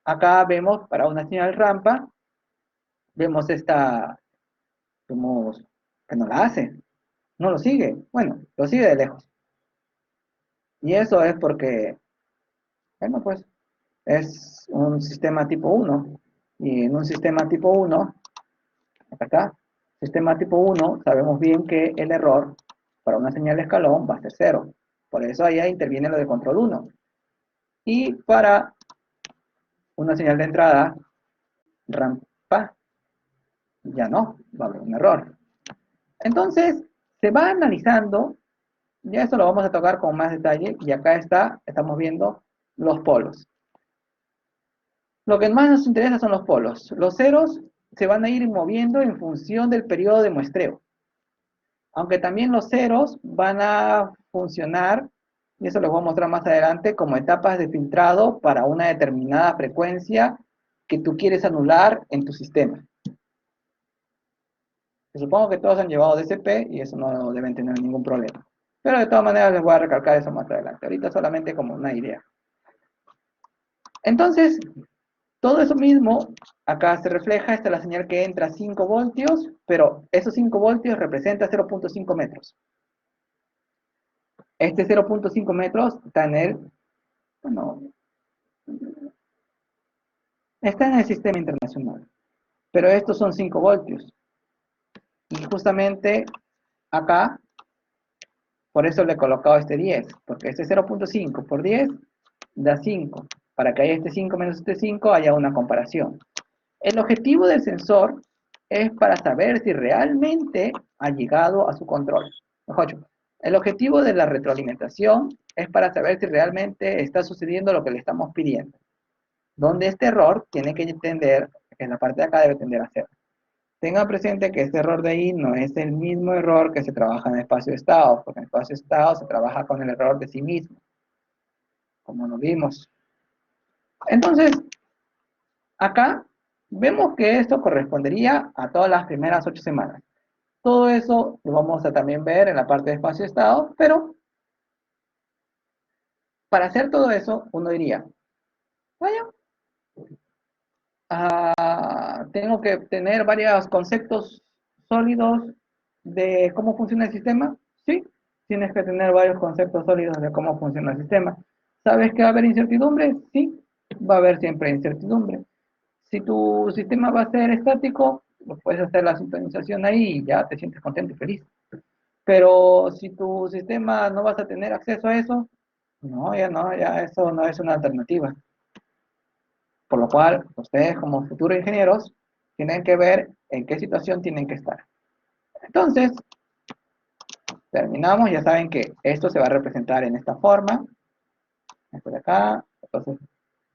acá vemos para una señal rampa, vemos vemos que no la hace, no lo sigue. Bueno, lo sigue de lejos. Y eso es porque, bueno, pues es un sistema tipo 1. Y en un sistema tipo 1, hasta acá, Sistema tipo 1, sabemos bien que el error para una señal de escalón va a ser 0. Por eso ahí interviene lo de control 1. Y para una señal de entrada, rampa, ya no, va a haber un error. Entonces, se va analizando, ya eso lo vamos a tocar con más detalle, y acá estamos viendo los polos. Lo que más nos interesa son los polos. Los ceros se van a ir moviendo en función del periodo de muestreo. Aunque también los ceros van a funcionar, y eso lo voy a mostrar más adelante, como etapas de filtrado para una determinada frecuencia que tú quieres anular en tu sistema. Supongo que todos han llevado DCP y eso no deben tener ningún problema. Pero de todas maneras les voy a recalcar eso más adelante. Ahorita solamente como una idea. Entonces, todo eso mismo, acá se refleja, esta es la señal que entra a 5 voltios, pero esos 5 voltios representa 0.5 metros. Este 0.5 metros está en el, bueno, está en el sistema internacional. Pero estos son 5 voltios. Y justamente acá, por eso le he colocado este 10, porque este 0.5 por 10 da 5. Para que haya este 5 menos este 5 haya una comparación. El objetivo del sensor es para saber si realmente ha llegado a su control. Mejor, el objetivo de la retroalimentación es para saber si realmente está sucediendo lo que le estamos pidiendo. Donde este error tiene que tender, en la parte de acá debe tender a cero. Tengan presente que este error de ahí no es el mismo error que se trabaja en espacio de estado, porque en espacio de estado se trabaja con el error de sí mismo, como lo vimos. Entonces, acá vemos que esto correspondería a todas las primeras 8 semanas. Todo eso lo vamos a también ver en la parte de espacio de estado, pero para hacer todo eso, uno diría, vaya, tengo que tener varios conceptos sólidos de cómo funciona el sistema. Sí, tienes que tener varios conceptos sólidos de cómo funciona el sistema. ¿Sabes que va a haber incertidumbre? Sí, va a haber siempre incertidumbre. Si tu sistema va a ser estático, pues puedes hacer la sintonización ahí y ya te sientes contento y feliz. Pero si tu sistema no vas a tener acceso a eso, no, ya eso no es una alternativa. Por lo cual, ustedes como futuros ingenieros tienen que ver en qué situación tienen que estar. Entonces, terminamos, ya saben que esto se va a representar en esta forma. Esto de acá. Entonces,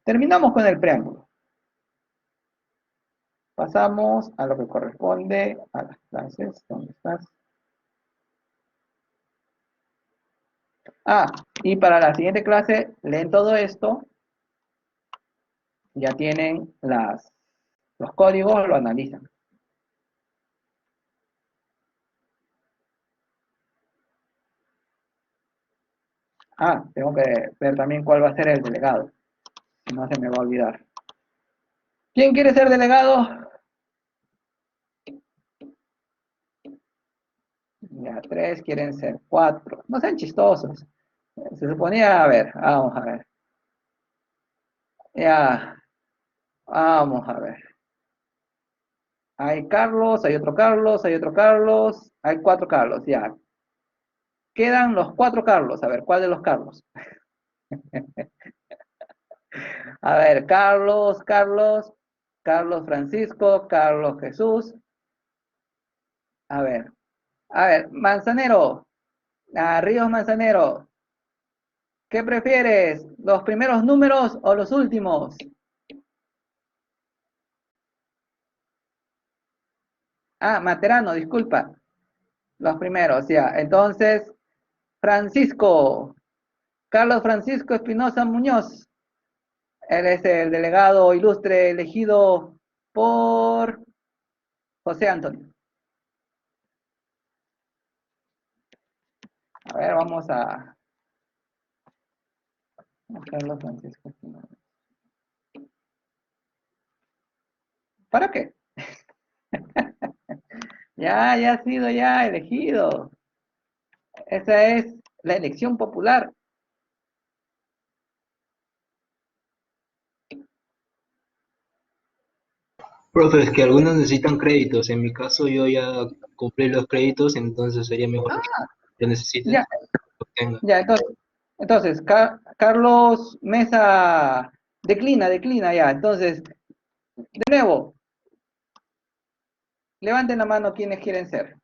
terminamos con el preámbulo. Pasamos a lo que corresponde a las clases. ¿Dónde estás? Y para la siguiente clase, leen todo esto. Ya tienen los códigos, lo analizan. Tengo que ver también cuál va a ser el delegado. Si no se me va a olvidar. ¿Quién quiere ser delegado? Ya, 3 quieren ser 4. No sean chistosos. Se suponía, a ver, vamos a ver. Ya, vamos a ver. Hay Carlos, hay otro Carlos, hay otro Carlos, hay 4 Carlos, ya. Quedan los 4 Carlos. A ver, ¿cuál de los Carlos? A ver, Carlos Francisco, Carlos Jesús. A ver, Manzanero, Ríos Manzanero. ¿Qué prefieres? ¿Los primeros números o los últimos? Materano, disculpa. Los primeros, ya. Entonces, Francisco, Carlos Francisco Espinosa Muñoz. Él es el delegado ilustre elegido por José Antonio. A ver, vamos a Carlos Francisco Espinosa. ¿Para qué? Ya ha sido ya elegido. Esa es la elección popular. Profe, es que algunos necesitan créditos. En mi caso, yo ya cumplí los créditos, entonces sería mejor que Ah, lo necesiten, ya, los tenga. ya, entonces, Carlos Mesa, declina ya. Entonces, de nuevo, levanten la mano quienes quieren ser.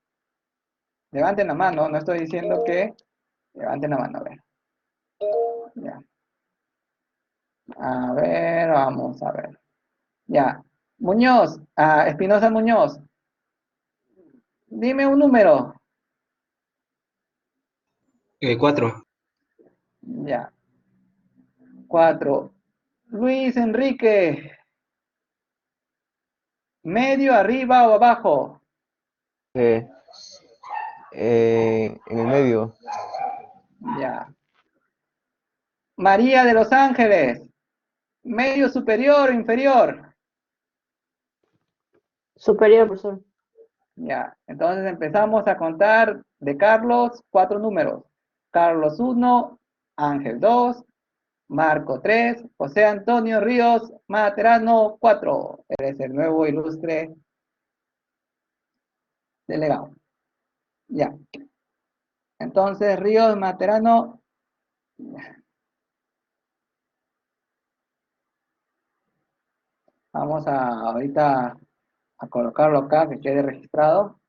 Levanten la mano, no estoy diciendo que levanten la mano, a ver. Ya. A ver, vamos a ver. Ya. Muñoz, Espinosa Muñoz, dime un número. Cuatro. Ya. 4. Luis Enrique, medio, arriba o abajo. Eh, en el medio, Ya. María de Los Ángeles, medio, superior o inferior. Superior, profesor. Ya. Entonces empezamos a contar de Carlos 4 números. Carlos 1, Ángel 2, Marco 3, José Antonio Ríos Materano 4. Eres el nuevo ilustre delegado. Ya. Entonces, Ríos Materano, vamos a ahorita a colocarlo acá, que quede registrado.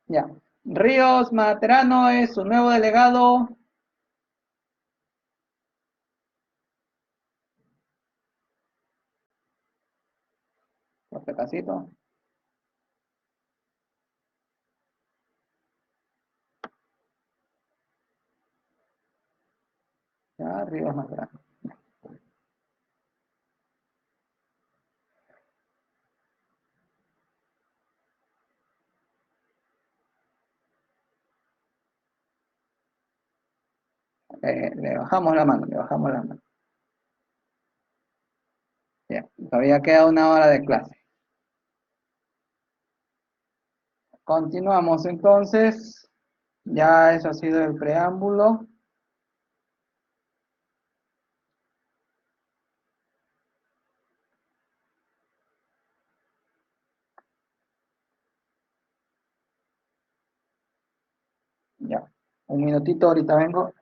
Ya. Ríos Materano es su nuevo delegado. Este casito. Ya, Ríos Materano. Le bajamos la mano, le bajamos la mano. Ya, todavía queda una hora de clase. Continuamos entonces. Ya eso ha sido el preámbulo. Ya. Un minutito, ahorita vengo.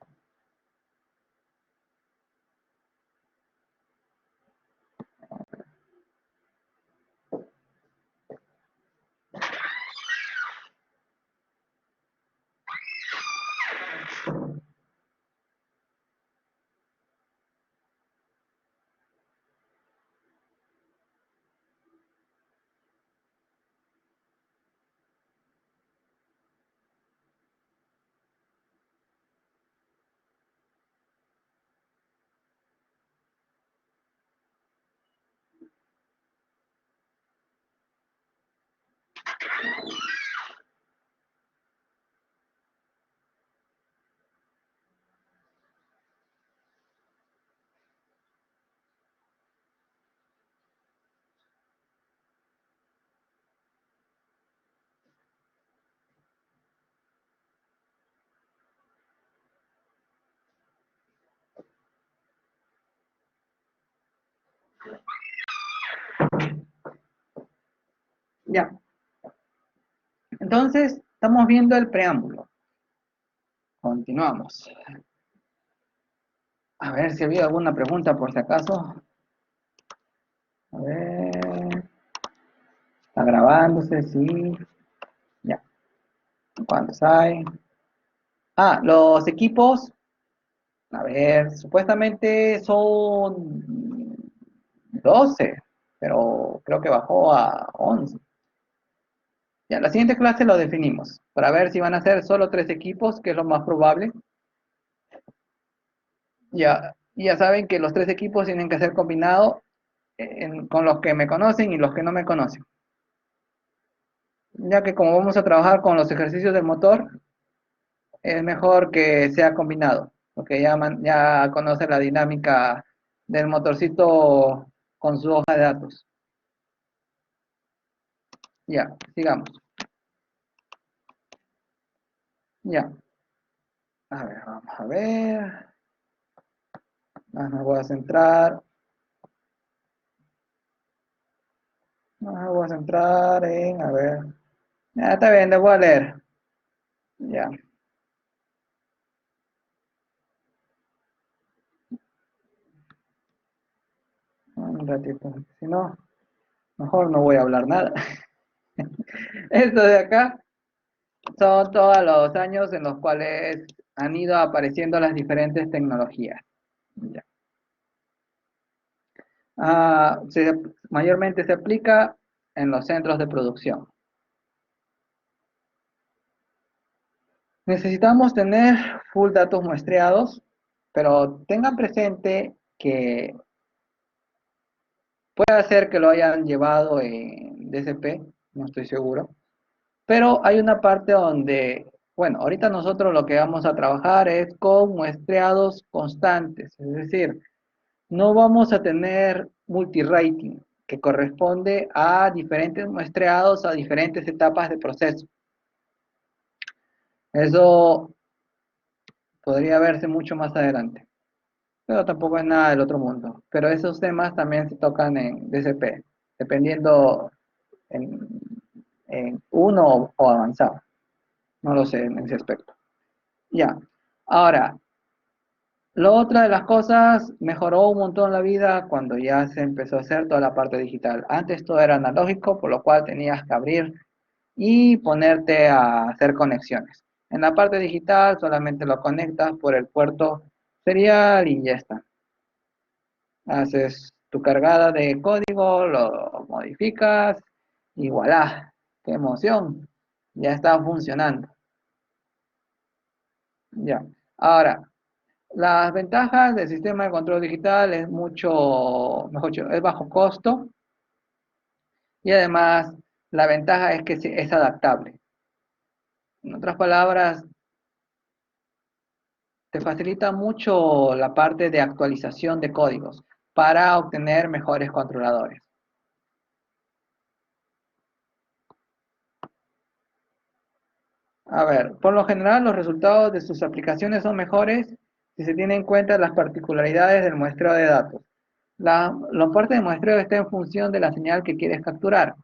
Ya. Entonces, estamos viendo el preámbulo. Continuamos. A ver si había alguna pregunta por si acaso. A ver. Está grabándose, sí. Ya. ¿Cuántos hay? Los equipos. A ver, supuestamente son 12, pero creo que bajó a 11. Ya, la siguiente clase lo definimos, para ver si van a ser solo 3 equipos, que es lo más probable. Ya saben que los 3 equipos tienen que ser combinados con los que me conocen y los que no me conocen. Ya que como vamos a trabajar con los ejercicios del motor, es mejor que sea combinado, porque ya conoce la dinámica del motorcito con su hoja de datos. Ya, sigamos. Ya. A ver, vamos a ver. Me voy a centrar. Me voy a centrar en, a ver. Ya, está bien, le voy a leer. Ya. Un ratito. Si no, mejor no voy a hablar nada. Esto de acá son todos los años en los cuales han ido apareciendo las diferentes tecnologías. Ya. Mayormente se aplica en los centros de producción. Necesitamos tener full datos muestreados, pero tengan presente que puede ser que lo hayan llevado en DCP, no estoy seguro, pero hay una parte donde, bueno, ahorita nosotros lo que vamos a trabajar es con muestreados constantes, es decir, no vamos a tener multirating, que corresponde a diferentes muestreados a diferentes etapas de proceso. Eso podría verse mucho más adelante, pero tampoco es nada del otro mundo. Pero esos temas también se tocan en DCP, dependiendo en uno o avanzado. No lo sé en ese aspecto. Ya. Ahora, lo otra de las cosas, mejoró un montón la vida cuando ya se empezó a hacer toda la parte digital. Antes todo era analógico, por lo cual tenías que abrir y ponerte a hacer conexiones. En la parte digital solamente lo conectas por el puerto serial y ya está. Haces tu cargada de código, lo modificas y voilà, qué emoción, ya está funcionando. Ya. Ahora, las ventajas del sistema de control digital es mucho, mejor dicho, es bajo costo y además la ventaja es que es adaptable. En otras palabras, te facilita mucho la parte de actualización de códigos para obtener mejores controladores. A ver, por lo general los resultados de sus aplicaciones son mejores si se tienen en cuenta las particularidades del muestreo de datos. La parte de muestreo está en función de la señal que quieres capturar.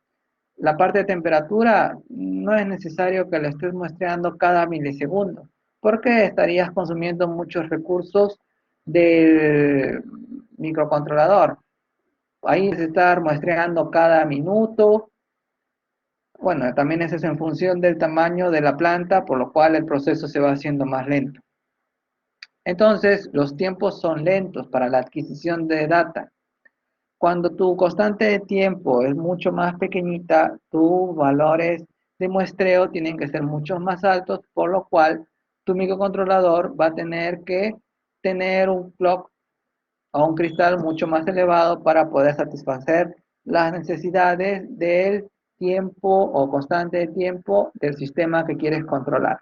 La parte de temperatura no es necesario que lo estés muestreando cada milisegundo, porque estarías consumiendo muchos recursos del microcontrolador. Ahí es estar muestreando cada minuto. Bueno, también es eso en función del tamaño de la planta, por lo cual el proceso se va haciendo más lento. Entonces, los tiempos son lentos para la adquisición de data. Cuando tu constante de tiempo es mucho más pequeñita, tus valores de muestreo tienen que ser mucho más altos, por lo cual tu microcontrolador va a tener que tener un clock o un cristal mucho más elevado para poder satisfacer las necesidades del tiempo o constante de tiempo del sistema que quieres controlar.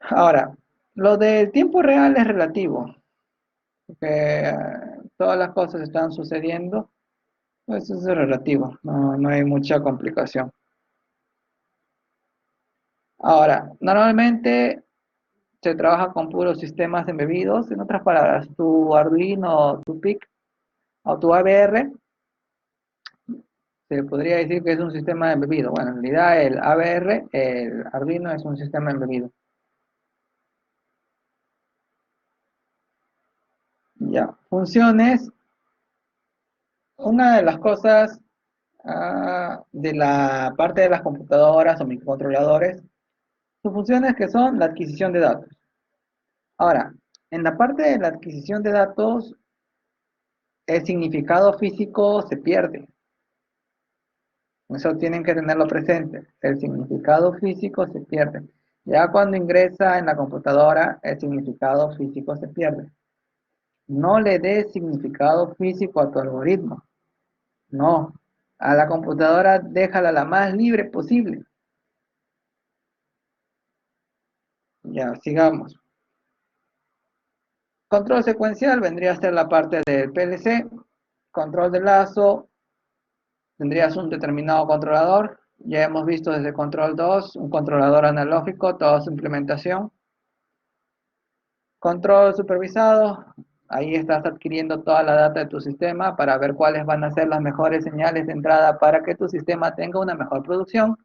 Ahora, lo del tiempo real es relativo, porque todas las cosas están sucediendo. Eso es relativo, no hay mucha complicación. Ahora, normalmente se trabaja con puros sistemas embebidos. En otras palabras, tu Arduino, tu PIC o tu ABR, se podría decir que es un sistema embebido. Bueno, en realidad el ABR, el Arduino es un sistema embebido. Ya, funciones. Una de las cosas de la parte de las computadoras o microcontroladores, sus funciones que son la adquisición de datos. Ahora, en la parte de la adquisición de datos, el significado físico se pierde. Eso tienen que tenerlo presente. El significado físico se pierde. Ya cuando ingresa en la computadora, el significado físico se pierde. No le des significado físico a tu algoritmo. No. A la computadora déjala la más libre posible. Ya, sigamos. Control secuencial vendría a ser la parte del PLC. Control de lazo, tendrías un determinado controlador. Ya hemos visto desde control 2, un controlador analógico, toda su implementación. Control supervisado, ahí estás adquiriendo toda la data de tu sistema para ver cuáles van a ser las mejores señales de entrada para que tu sistema tenga una mejor producción.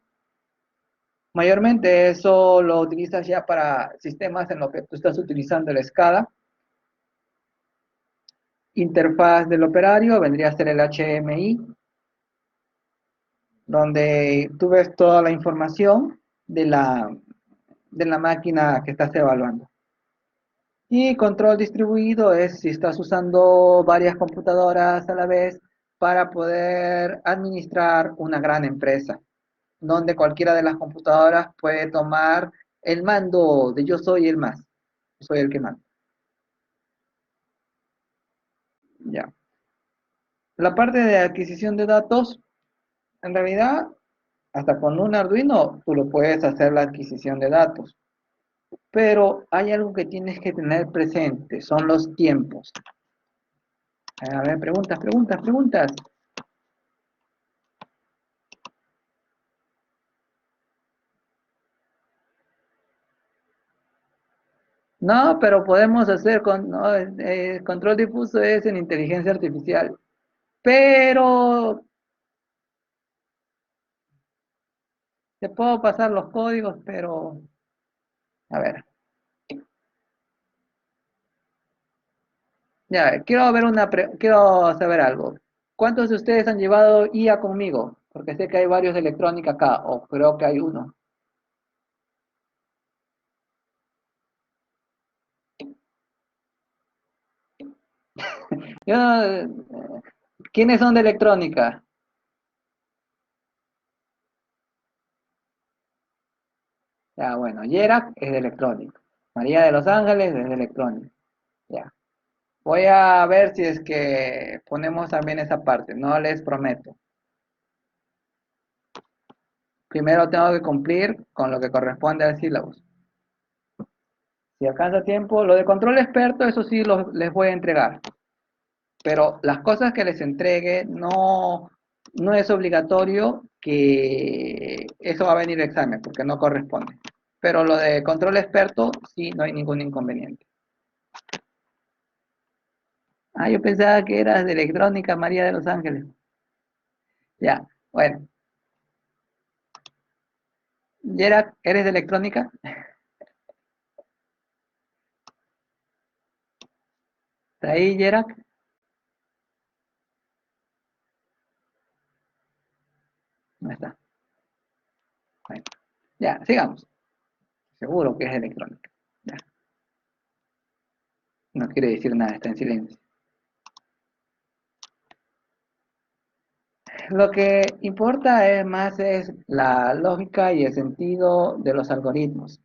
Mayormente eso lo utilizas ya para sistemas en los que tú estás utilizando el SCADA. Interfaz del operario vendría a ser el HMI, donde tú ves toda la información de la máquina que estás evaluando. Y control distribuido es si estás usando varias computadoras a la vez para poder administrar una gran empresa, donde cualquiera de las computadoras puede tomar el mando de yo soy el más, yo soy el que manda. Ya. La parte de adquisición de datos, en realidad, hasta con un Arduino tú lo puedes hacer la adquisición de datos. Pero hay algo que tienes que tener presente, son los tiempos. A ver, preguntas, preguntas, preguntas. No, pero podemos hacer con no, control difuso es en inteligencia artificial. Pero te puedo pasar los códigos, pero a ver. Ya, quiero saber algo. ¿Cuántos de ustedes han llevado IA conmigo? Porque sé que hay varios de electrónica acá, o creo que hay uno. Yo ¿quiénes son de electrónica? Ya, bueno, Yerak es de electrónica. María de los Ángeles es de electrónica. Ya. Voy a ver si es que ponemos también esa parte, no les prometo. Primero tengo que cumplir con lo que corresponde al sílabus. Si alcanza tiempo, lo de control experto, eso sí les voy a entregar. Pero las cosas que les entregue no es obligatorio que eso va a venir el examen, porque no corresponde. Pero lo de control experto, sí, no hay ningún inconveniente. Ah, yo pensaba que eras de electrónica, María de los Ángeles. Ya, bueno. Yerak, ¿eres de electrónica? ¿Está ahí, Yerak? No está. Bueno, ya, sigamos. Seguro que es electrónica. Ya, no quiere decir nada, está en silencio. Lo que importa es más es la lógica y el sentido de los algoritmos.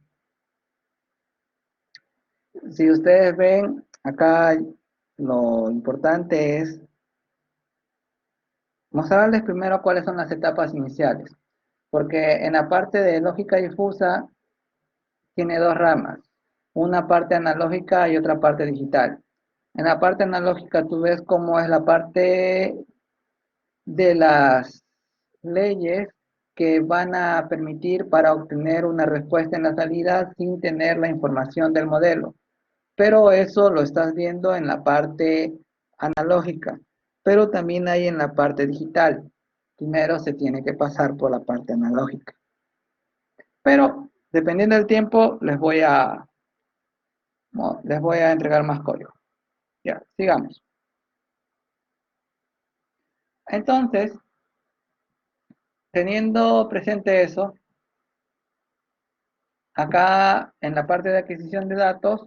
Si ustedes ven, acá lo importante es mostrarles primero cuáles son las etapas iniciales. Porque en la parte de lógica difusa tiene dos ramas, una parte analógica y otra parte digital. En la parte analógica tú ves cómo es la parte de las leyes que van a permitir para obtener una respuesta en la salida sin tener la información del modelo. Pero eso lo estás viendo en la parte analógica, pero también hay en la parte digital. Primero se tiene que pasar por la parte analógica. Pero dependiendo del tiempo, les voy a entregar más código. Ya, sigamos. Entonces, teniendo presente eso, acá en la parte de adquisición de datos,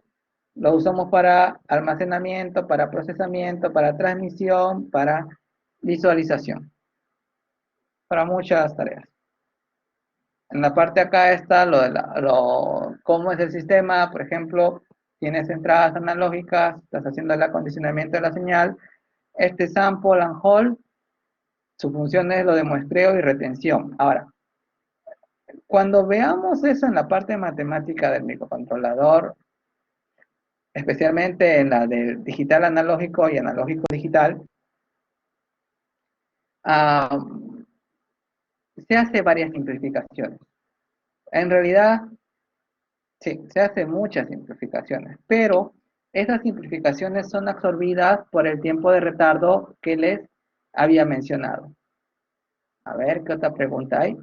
lo usamos para almacenamiento, para procesamiento, para transmisión, para visualización, para muchas tareas. En la parte de acá está cómo es el sistema, por ejemplo, tienes entradas analógicas, estás haciendo el acondicionamiento de la señal. Este sample and hold, su función es lo de muestreo y retención. Ahora, cuando veamos eso en la parte matemática del microcontrolador, especialmente en la del digital analógico y analógico digital, se hace varias simplificaciones. En realidad, sí, se hacen muchas simplificaciones, pero esas simplificaciones son absorbidas por el tiempo de retardo que les había mencionado. A ver, ¿qué otra pregunta hay?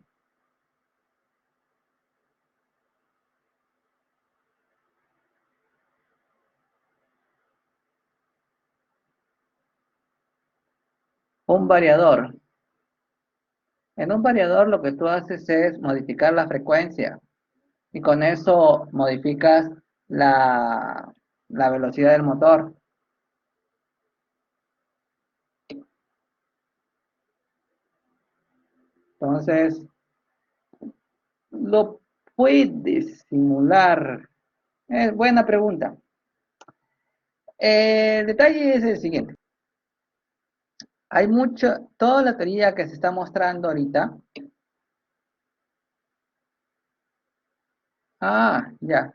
Un variador. En un variador lo que tú haces es modificar la frecuencia y con eso modificas la velocidad del motor. Entonces, lo puedes simular. Buena pregunta. El detalle es el siguiente. Hay toda la teoría que se está mostrando ahorita. Ya.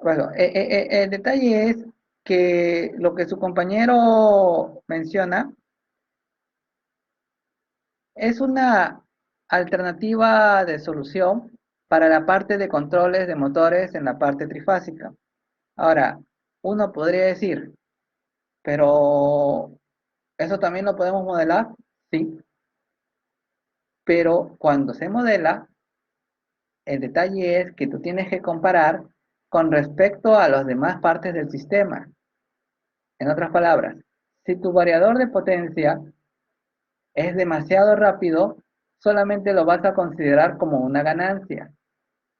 Bueno, el detalle es que lo que su compañero menciona es una alternativa de solución para la parte de controles de motores en la parte trifásica. Ahora, uno podría decir, pero ¿eso también lo podemos modelar? Sí, pero cuando se modela, el detalle es que tú tienes que comparar con respecto a las demás partes del sistema. En otras palabras, si tu variador de potencia es demasiado rápido, solamente lo vas a considerar como una ganancia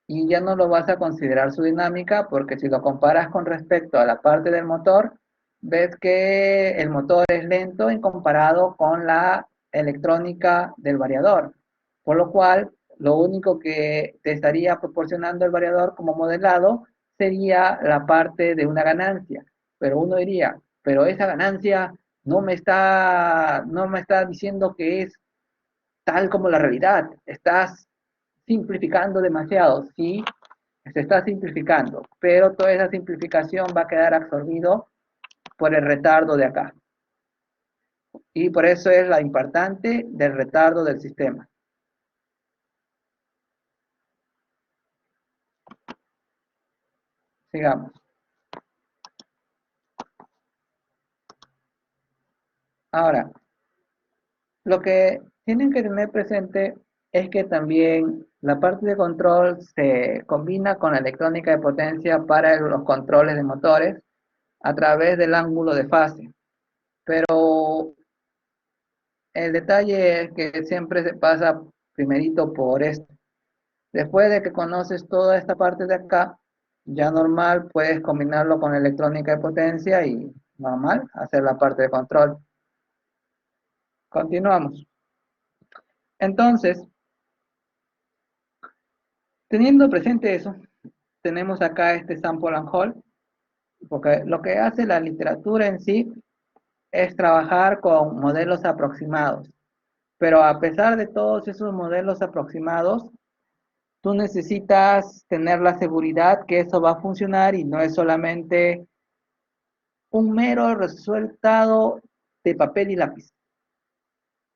y ya no lo vas a considerar su dinámica porque si lo comparas con respecto a la parte del motor, ves que el motor es lento en comparado con la electrónica del variador, por lo cual lo único que te estaría proporcionando el variador como modelado sería la parte de una ganancia, pero uno diría, pero esa ganancia no me está diciendo que es tal como la realidad, estás simplificando demasiado, sí, se está simplificando, pero toda esa simplificación va a quedar absorbido por el retardo de acá. Y por eso es la importante del retardo del sistema. Sigamos. Ahora, lo que tienen que tener presente es que también la parte de control se combina con la electrónica de potencia para los controles de motores a través del ángulo de fase. Pero el detalle es que siempre se pasa primerito por esto. Después de que conoces toda esta parte de acá, ya normal puedes combinarlo con electrónica de potencia y normal hacer la parte de control. Continuamos. Entonces, teniendo presente eso, tenemos acá este sample and hold, porque lo que hace la literatura en sí es trabajar con modelos aproximados. Pero a pesar de todos esos modelos aproximados, tú necesitas tener la seguridad que eso va a funcionar y no es solamente un mero resultado de papel y lápiz.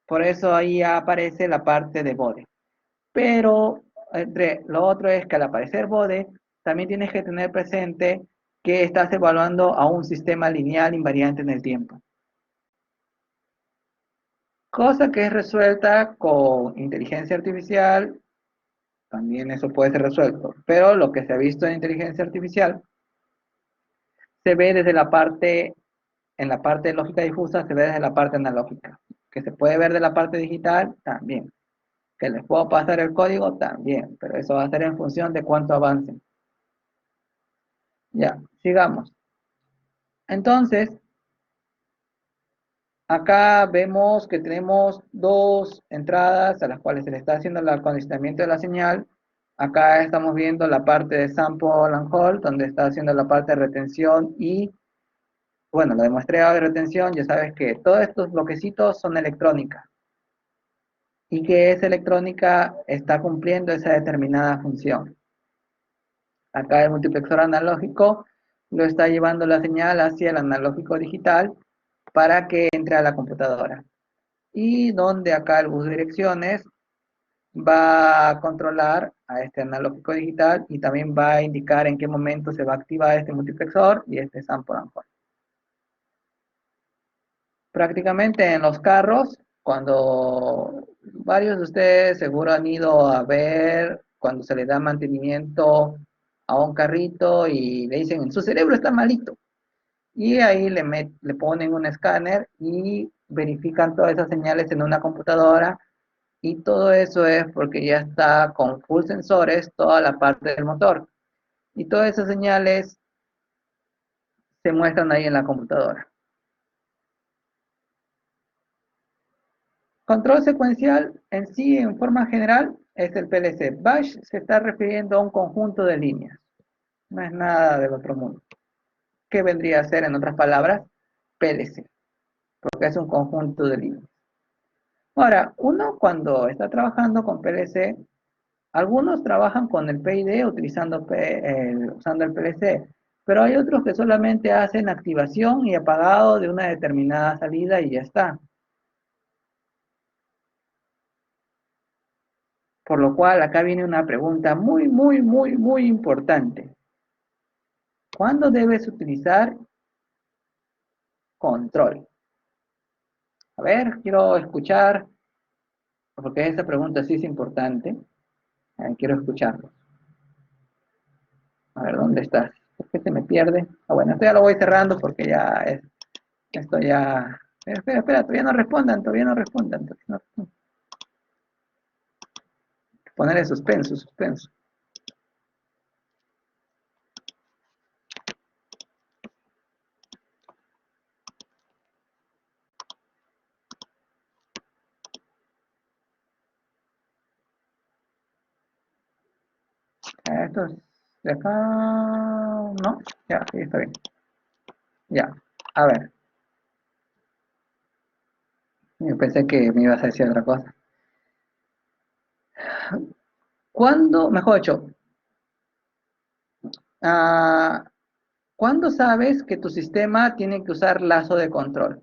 Por eso ahí aparece la parte de bode. Pero lo otro es que al aparecer bode, también tienes que tener presente que estás evaluando a un sistema lineal invariante en el tiempo. Cosa que es resuelta con inteligencia artificial, también eso puede ser resuelto. Pero lo que se ha visto en inteligencia artificial se ve desde en la parte de lógica difusa, se ve desde la parte analógica. Que se puede ver de la parte digital, también. Que les puedo pasar el código, también. Pero eso va a ser en función de cuánto avancen. Ya, sigamos. Entonces, acá vemos que tenemos dos entradas a las cuales se le está haciendo el acondicionamiento de la señal Acá estamos viendo la parte de sample and hold, donde está haciendo la parte de retención y, bueno, lo de muestreo de retención, ya sabes que todos estos bloquecitos son electrónica y que esa electrónica está cumpliendo esa determinada función. Acá el multiplexor analógico lo está llevando la señal hacia el analógico digital para que entre a la computadora. Y donde acá el bus de direcciones va a controlar a este analógico digital y también va a indicar en qué momento se va a activar este multiplexor y este sample and hold. Prácticamente en los carros, cuando varios de ustedes seguro han ido a ver cuando se le da mantenimiento a un carrito y le dicen, su cerebro está malito. Y ahí le ponen un escáner y verifican todas esas señales en una computadora. Y todo eso es porque ya está con full sensores toda la parte del motor. Y todas esas señales se muestran ahí en la computadora. Control secuencial en sí, en forma general, es el PLC. Bash se está refiriendo a un conjunto de líneas. No es nada del otro mundo. ¿Qué vendría a ser, en otras palabras? PLC, porque es un conjunto de líneas. Ahora, uno cuando está trabajando con PLC, algunos trabajan con el PID usando el PLC, pero hay otros que solamente hacen activación y apagado de una determinada salida y ya está. Por lo cual, acá viene una pregunta muy importante. ¿Cuándo debes utilizar control? A ver, quiero escuchar, porque esa pregunta sí es importante. Quiero escucharlo. A ver, ¿dónde estás? ¿Por qué se me pierde? Ah, bueno, esto ya lo voy cerrando porque ya es, esto ya... Espera, todavía no respondan, todavía no respondan. Ponerle suspenso, suspenso. Esto es de acá... No, ya, sí, está bien. Ya, a ver. Yo pensé que me ibas a decir otra cosa. ¿Cuándo, mejor dicho, ah, ¿cuándo sabes que tu sistema tiene que usar lazo de control?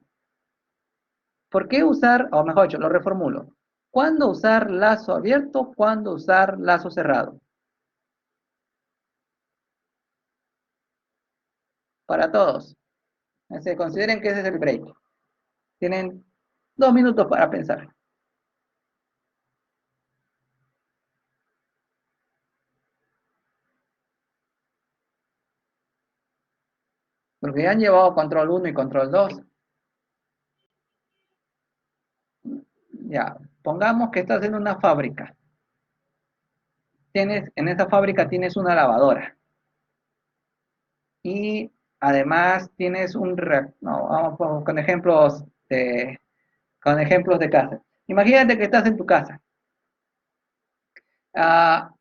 ¿Por qué usar, o mejor dicho, lo reformulo? ¿Cuándo usar lazo abierto? ¿Cuándo usar lazo cerrado? Para todos. Consideren que ese es el break. Tienen 2 minutos para pensar. Porque ya han llevado control 1 y control 2. Ya, pongamos que estás en una fábrica. En esa fábrica tienes una lavadora. Y además tienes no, vamos con ejemplos de casa. Imagínate que estás en tu casa. Ah,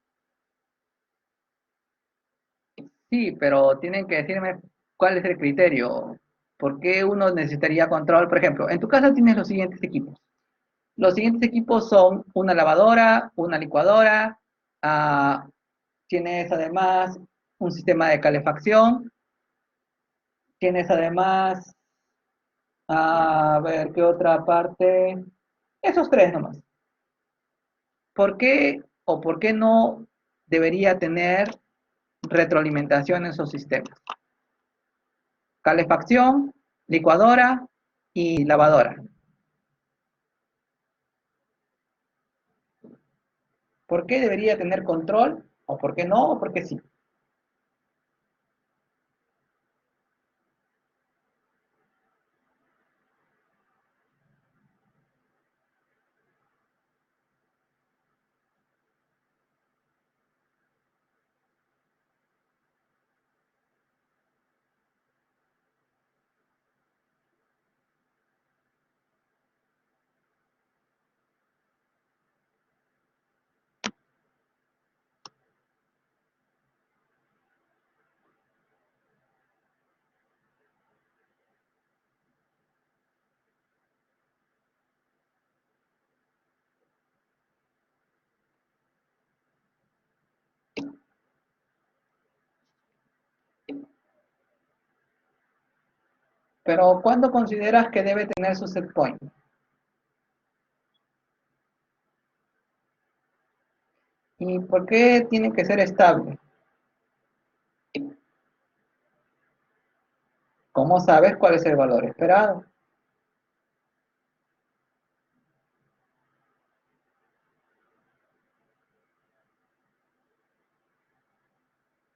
sí, pero tienen que decirme cuál es el criterio. ¿Por qué uno necesitaría control? Por ejemplo, en tu casa tienes los siguientes equipos. Los siguientes equipos son una lavadora, una licuadora, ah, tienes además un sistema de calefacción, tienes además, a ver, ¿qué otra parte? Esos tres nomás. ¿Por qué o por qué no debería tener retroalimentación en esos sistemas? Calefacción, licuadora y lavadora. ¿Por qué debería tener control? ¿O por qué no? ¿O por qué sí? Pero ¿cuándo consideras que debe tener su set point? ¿Y por qué tiene que ser estable? ¿Cómo sabes cuál es el valor esperado?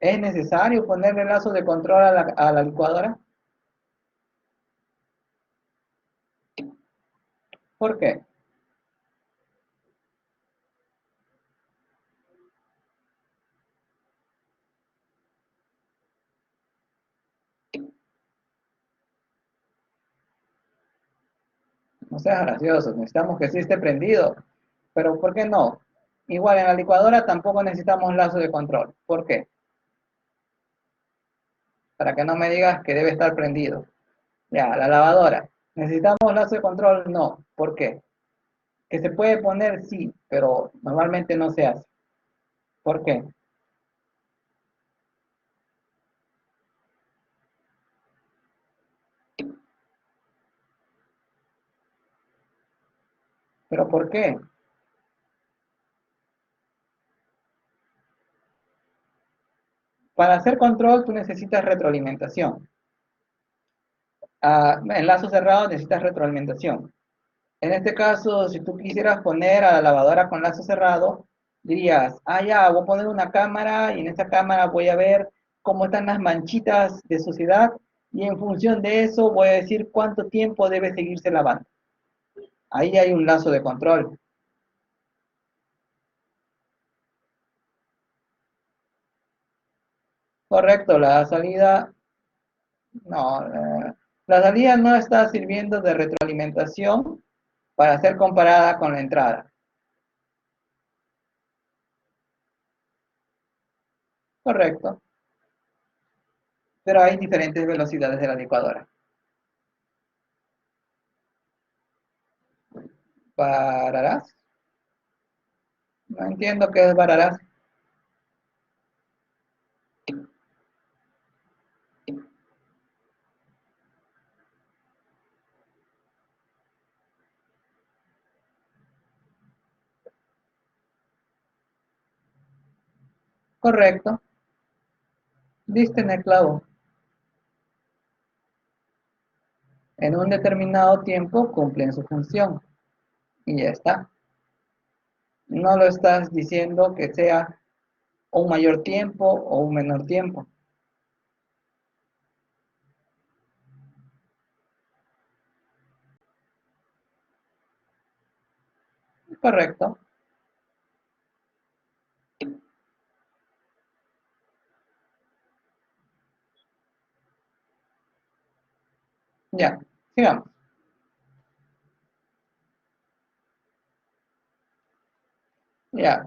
¿Es necesario ponerle lazo de control a la licuadora? ¿Por qué? No seas gracioso, necesitamos que sí esté prendido. Pero ¿por qué no? Igual en la licuadora tampoco necesitamos lazo de control. ¿Por qué? Para que no me digas que debe estar prendido. Ya, la lavadora. ¿Necesitamos lazo de control? No. ¿Por qué? Que se puede poner, sí, pero normalmente no se hace. ¿Por qué? ¿Pero por qué? Para hacer control tú necesitas retroalimentación. En lazo cerrado necesitas retroalimentación. En este caso, si tú quisieras poner a la lavadora con lazo cerrado, dirías, ah, ya, voy a poner una cámara y en esa cámara voy a ver cómo están las manchitas de suciedad y en función de eso voy a decir cuánto tiempo debe seguirse lavando. Ahí hay un lazo de control. Correcto, la salida, no, la salida no está sirviendo de retroalimentación para ser comparada con la entrada. Correcto, pero hay diferentes velocidades de la licuadora. ¿Pararás? No entiendo qué es pararás. Correcto, diste en el clavo. En un determinado tiempo cumplen su función y ya está. No lo estás diciendo que sea un mayor tiempo o un menor tiempo. Correcto. Ya, sigamos. Ya,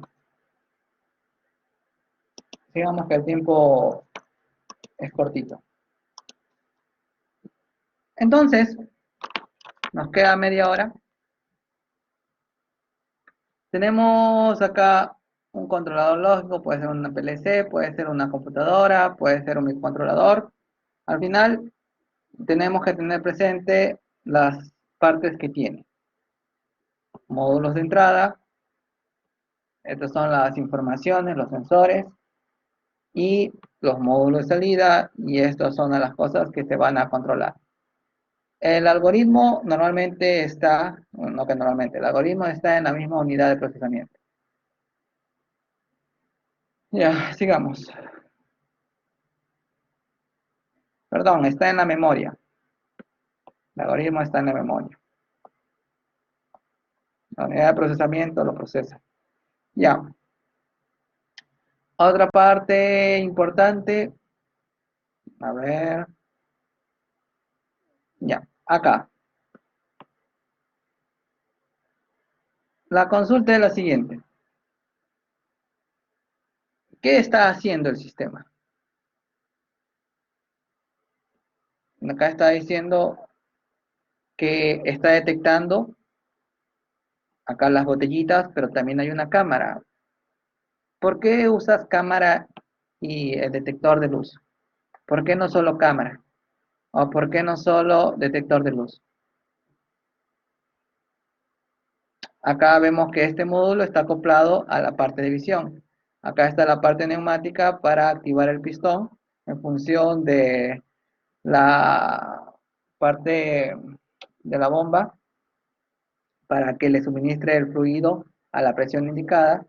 sigamos que el tiempo es cortito. Entonces, nos queda media hora. Tenemos acá un controlador lógico, puede ser una PLC, puede ser una computadora, puede ser un microcontrolador. Al final, tenemos que tener presente las partes que tiene. Módulos de entrada, estas son las informaciones, los sensores, y los módulos de salida, y estas son las cosas que se van a controlar. El algoritmo normalmente está, no que normalmente, el algoritmo está en la misma unidad de procesamiento. Ya, sigamos. Perdón, está en la memoria. El algoritmo está en la memoria. La unidad de procesamiento lo procesa. Ya. Otra parte importante. A ver. Ya, acá. La consulta es la siguiente. ¿Qué está haciendo el sistema? Acá está diciendo que está detectando acá las botellitas, pero también hay una cámara. ¿Por qué usas cámara y el detector de luz? ¿Por qué no solo cámara? ¿O por qué no solo detector de luz? Acá vemos que este módulo está acoplado a la parte de visión. Acá está la parte neumática para activar el pistón en función de la parte de la bomba para que le suministre el fluido a la presión indicada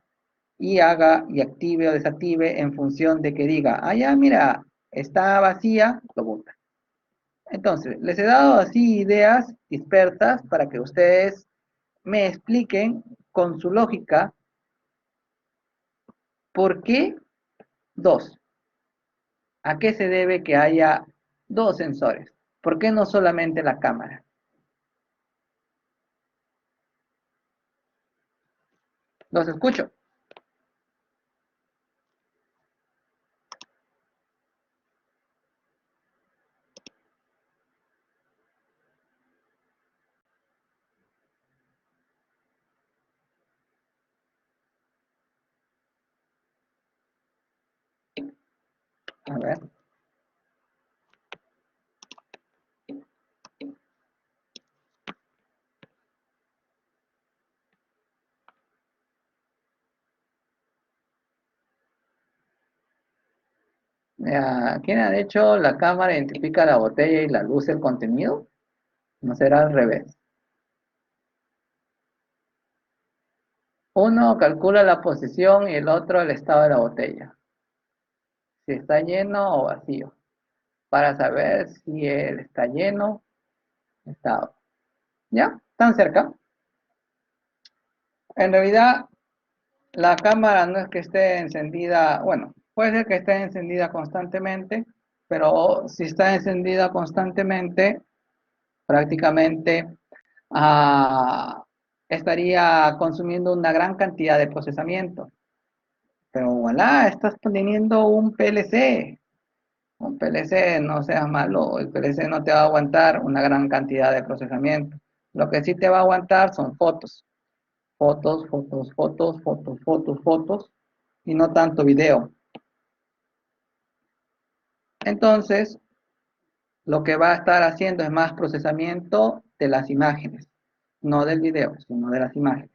y haga y active o desactive en función de que diga, ah, ya, mira, está vacía, lo bota. Entonces, les he dado así ideas dispersas para que ustedes me expliquen con su lógica por qué dos. ¿A qué se debe que haya dos sensores? ¿Por qué no solamente la cámara? Los escucho. A ver. ¿Quién ha dicho la cámara identifica la botella y la luz el contenido? No será al revés. Uno calcula la posición y el otro el estado de la botella. Si está lleno o vacío. Para saber si él está lleno, estado. ¿Ya? ¿Tan cerca? En realidad, la cámara no es que esté encendida, bueno, puede ser que esté encendida constantemente, pero si está encendida constantemente, prácticamente estaría consumiendo una gran cantidad de procesamiento. Pero voilà, estás teniendo un PLC. Un PLC, no seas malo, el PLC no te va a aguantar una gran cantidad de procesamiento. Lo que sí te va a aguantar son fotos. Fotos, fotos, fotos, fotos, fotos, fotos, y no tanto video. Entonces, lo que va a estar haciendo es más procesamiento de las imágenes, no del video, sino de las imágenes.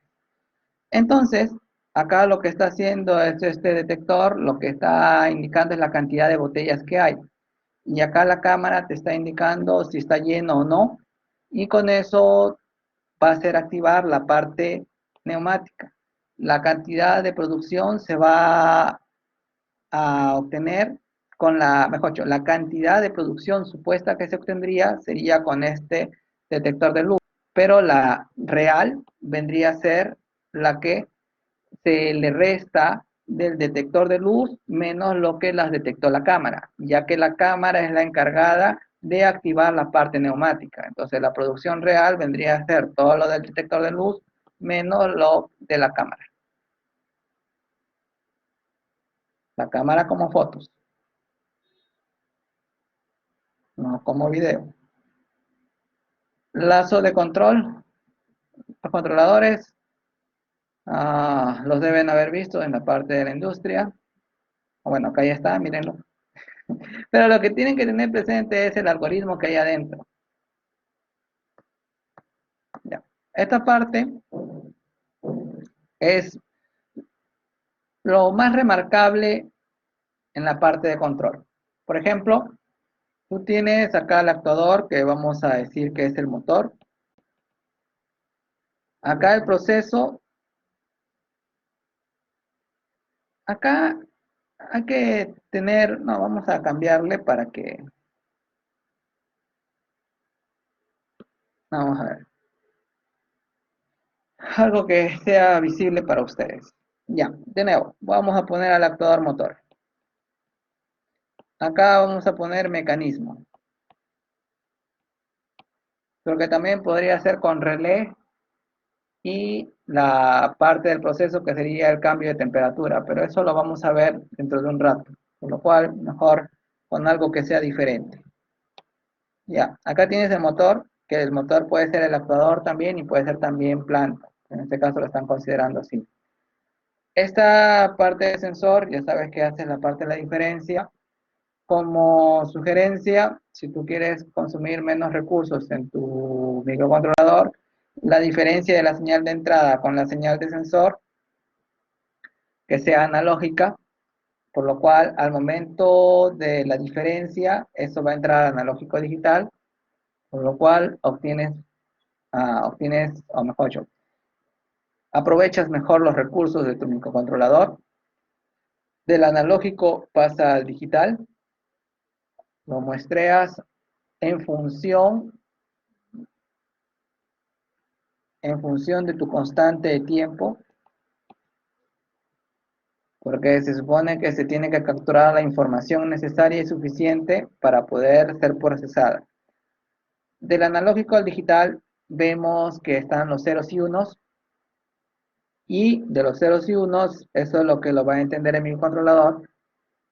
Entonces, acá lo que está haciendo es este detector, lo que está indicando es la cantidad de botellas que hay. Y acá la cámara te está indicando si está lleno o no. Y con eso va a hacer activar la parte neumática. La cantidad de producción se va a obtener con mejor dicho, la cantidad de producción supuesta que se obtendría sería con este detector de luz, pero la real vendría a ser la que se le resta del detector de luz menos lo que las detectó la cámara, ya que la cámara es la encargada de activar la parte neumática. Entonces la producción real vendría a ser todo lo del detector de luz menos lo de la cámara. La cámara como fotos, no como video. Lazo de control. Los controladores los deben haber visto en la parte de la industria. Bueno, acá ya está, mírenlo. Pero lo que tienen que tener presente es el algoritmo que hay adentro. Ya. Esta parte es lo más remarcable en la parte de control. Por ejemplo, tú tienes acá el actuador que vamos a decir que es el motor. Acá el proceso. Acá hay que tener, no, vamos a cambiarle para que, vamos a ver, algo que sea visible para ustedes. Ya, de nuevo, vamos a poner al actuador motor. Acá vamos a poner mecanismo. Porque también podría ser con relé y la parte del proceso que sería el cambio de temperatura, pero eso lo vamos a ver dentro de un rato, por lo cual mejor con algo que sea diferente. Ya, acá tienes el motor, que el motor puede ser el actuador también y puede ser también planta, en este caso lo están considerando así. Esta parte de sensor, ya sabes que hace la parte de la diferencia, como sugerencia, si tú quieres consumir menos recursos en tu microcontrolador, la diferencia de la señal de entrada con la señal de sensor, que sea analógica, por lo cual al momento de la diferencia, eso va a entrar analógico digital, por lo cual obtienes, o mejor dicho, aprovechas mejor los recursos de tu microcontrolador. Del analógico pasa al digital, lo muestreas en función de tu constante de tiempo, porque se supone que se tiene que capturar la información necesaria y suficiente para poder ser procesada. Del analógico al digital vemos que están los ceros y unos, y de los ceros y unos, eso es lo que lo va a entender el microcontrolador.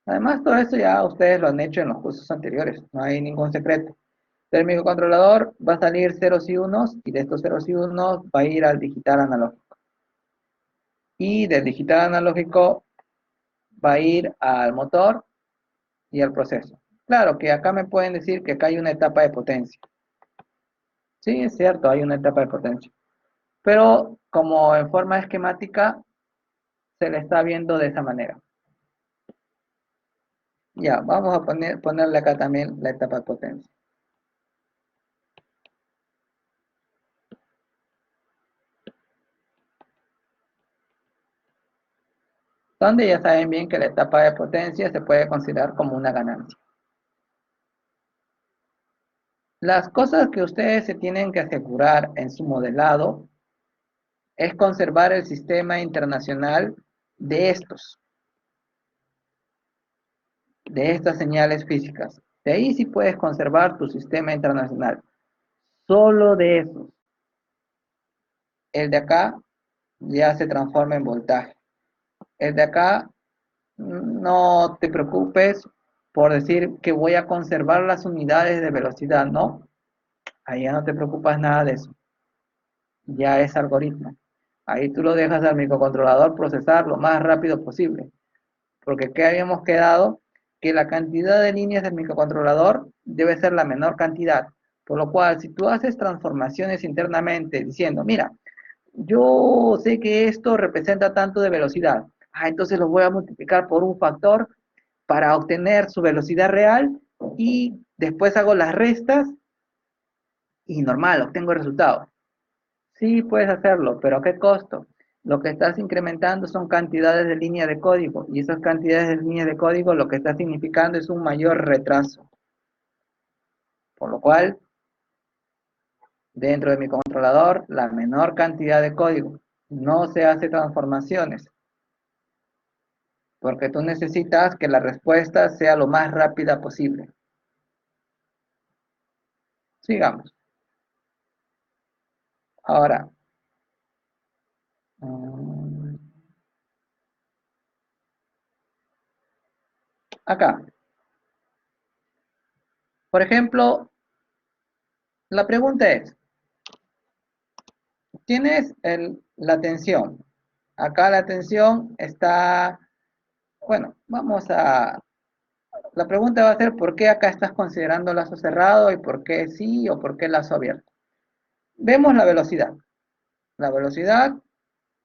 Además, todo esto ya ustedes lo han hecho en los cursos anteriores, no hay ningún secreto. Del microcontrolador va a salir ceros y unos, y de estos ceros y unos va a ir al digital analógico. Y del digital analógico va a ir al motor y al proceso. Claro que acá me pueden decir que acá hay una etapa de potencia. Sí, es cierto, hay una etapa de potencia. Pero como en forma esquemática se le está viendo de esa manera. Ya, vamos a ponerle acá también la etapa de potencia. Donde ya saben bien que la etapa de potencia se puede considerar como una ganancia. Las cosas que ustedes se tienen que asegurar en su modelado es conservar el sistema internacional de estas señales físicas. De ahí sí puedes conservar tu sistema internacional. Solo de esos. El de acá ya se transforma en voltaje. El de acá, no te preocupes por decir que voy a conservar las unidades de velocidad, ¿no? Ahí ya no te preocupas nada de eso. Ya es algoritmo. Ahí tú lo dejas al microcontrolador procesar lo más rápido posible. Porque ¿qué habíamos quedado? Que la cantidad de líneas del microcontrolador debe ser la menor cantidad. Por lo cual, si tú haces transformaciones internamente diciendo, mira, yo sé que esto representa tanto de velocidad. Entonces lo voy a multiplicar por un factor para obtener su velocidad real y después hago las restas y normal, obtengo el resultado. Sí, puedes hacerlo, pero ¿a qué costo? Lo que estás incrementando son cantidades de línea de código, y esas cantidades de línea de código lo que está significando es un mayor retraso. Por lo cual, dentro de mi controlador, la menor cantidad de código. No se hace transformaciones, porque tú necesitas que la respuesta sea lo más rápida posible. Sigamos. Ahora, acá. Por ejemplo, la pregunta es, tienes la tensión. Acá la tensión está, bueno, la pregunta va a ser ¿por qué acá estás considerando lazo cerrado y por qué sí o por qué lazo abierto? Vemos la velocidad. La velocidad